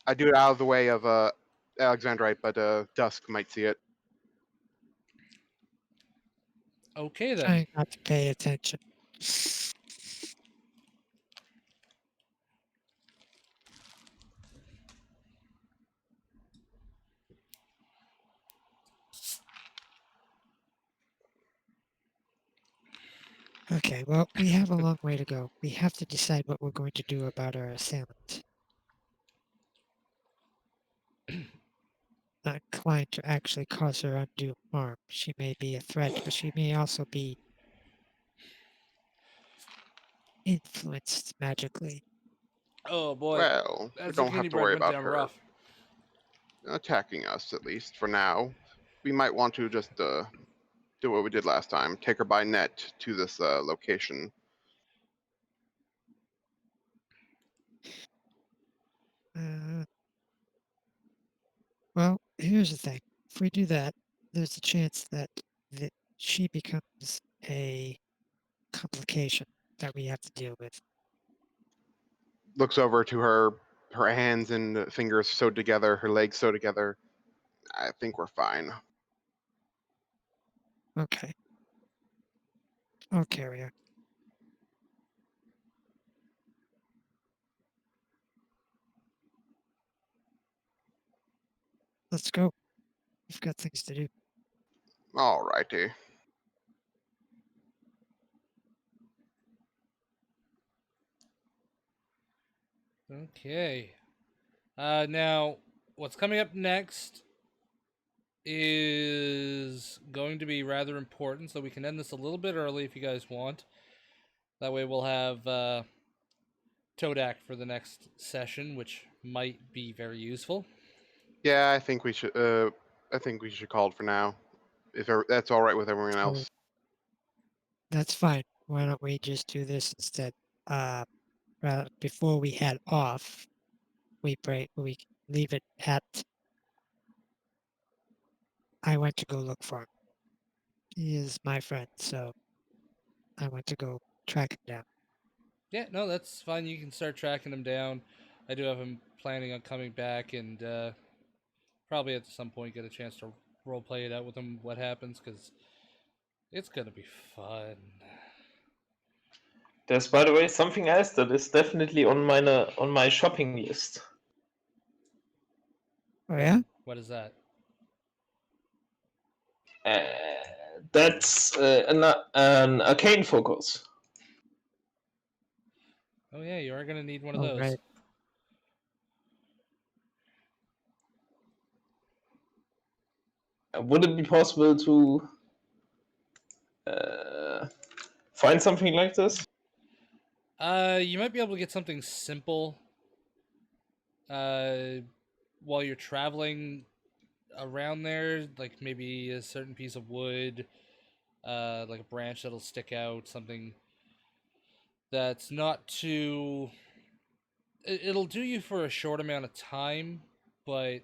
I do it out of the way of Alexandrite, but Dusk might see it. Okay, then. Trying not to pay attention. Okay, well, we have a long way to go. We have to decide what we're going to do about our assailant. Not inclined to actually cause her undue harm. She may be a threat, but she may also be influenced magically. Oh, boy. Well, we That don't have zucchini to worry bread went about down her rough. attacking us, at least for now. We might want to just do what we did last time, take her by net to this location. Well, here's the thing. If we do that, there's a chance that she becomes a complication that we have to deal with. Looks over to her hands and fingers sewed together, her legs sewed together. I think we're fine. Okay. I'll carry her. Let's go. We've got things to do. All righty. Okay. Now, what's coming up next is going to be rather important, so we can end this a little bit early if you guys want. That way we'll have Todak for the next session, which might be very useful. Yeah, I think we should. I think we should call it for now, if that's all right with everyone So- else. That's fine. Why don't we just do this instead? Before we head off, we leave it at. I went to go look for him. He is my friend, so I went to go track him down. Yeah, no, that's fine. You can start tracking him down. I do have him planning on coming back and probably at some point get a chance to role play it out with him what happens, because it's going to be fun. There's, by the way, something else that is definitely on my shopping list. Oh yeah? What is that? That's an arcane focus. Oh yeah, you are gonna need one of Oh, those. right. Would it be possible to find something like this? You might be able to get something simple. While you're traveling around there, like maybe a certain piece of wood, like a branch that'll stick out, something that's not too. It'll do you for a short amount of time, but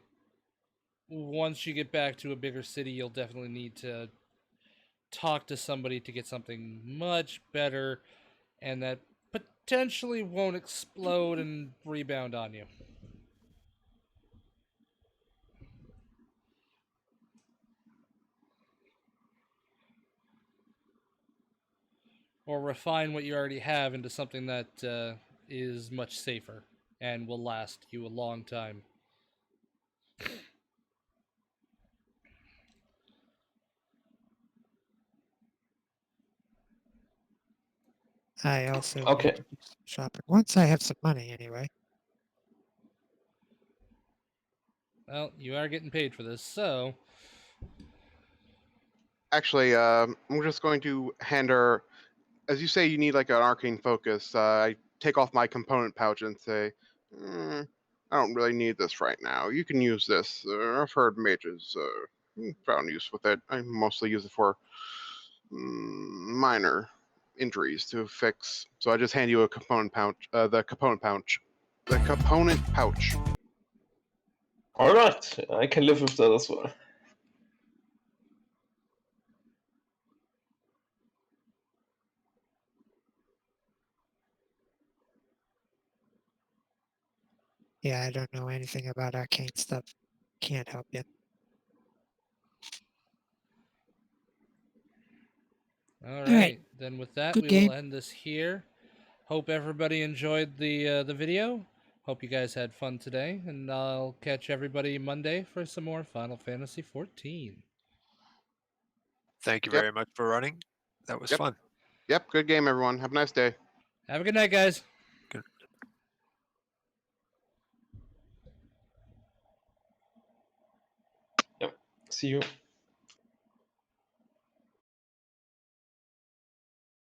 once you get back to a bigger city, you'll definitely need to talk to somebody to get something much better and that potentially won't explode and rebound on you. Or refine what you already have into something that is much safer and will last you a long time. I also need Okay. to do some shopping. Once I have some money, anyway. Well, you are getting paid for this, so Actually, I'm just going to hand her. As you say, you need like an arcane focus. I take off my component pouch and say, "I don't really need this right now. You can use this. I've heard mages found use with it. I mostly use it for minor injuries to fix. So I just hand you a component pouch. The component pouch. The component pouch. All right, I can live with that as well. Yeah, I don't know anything about arcane stuff. Can't help you. all right. right. Then with that, Good we game. will end this here. Hope everybody enjoyed the video. Hope you guys had fun today, and I'll catch everybody Monday for some more Final Fantasy XIV. Thank you Yep. very much for running. That was Yep. fun. Yep, good game, everyone. Have a nice day. Have a good night, guys. See you.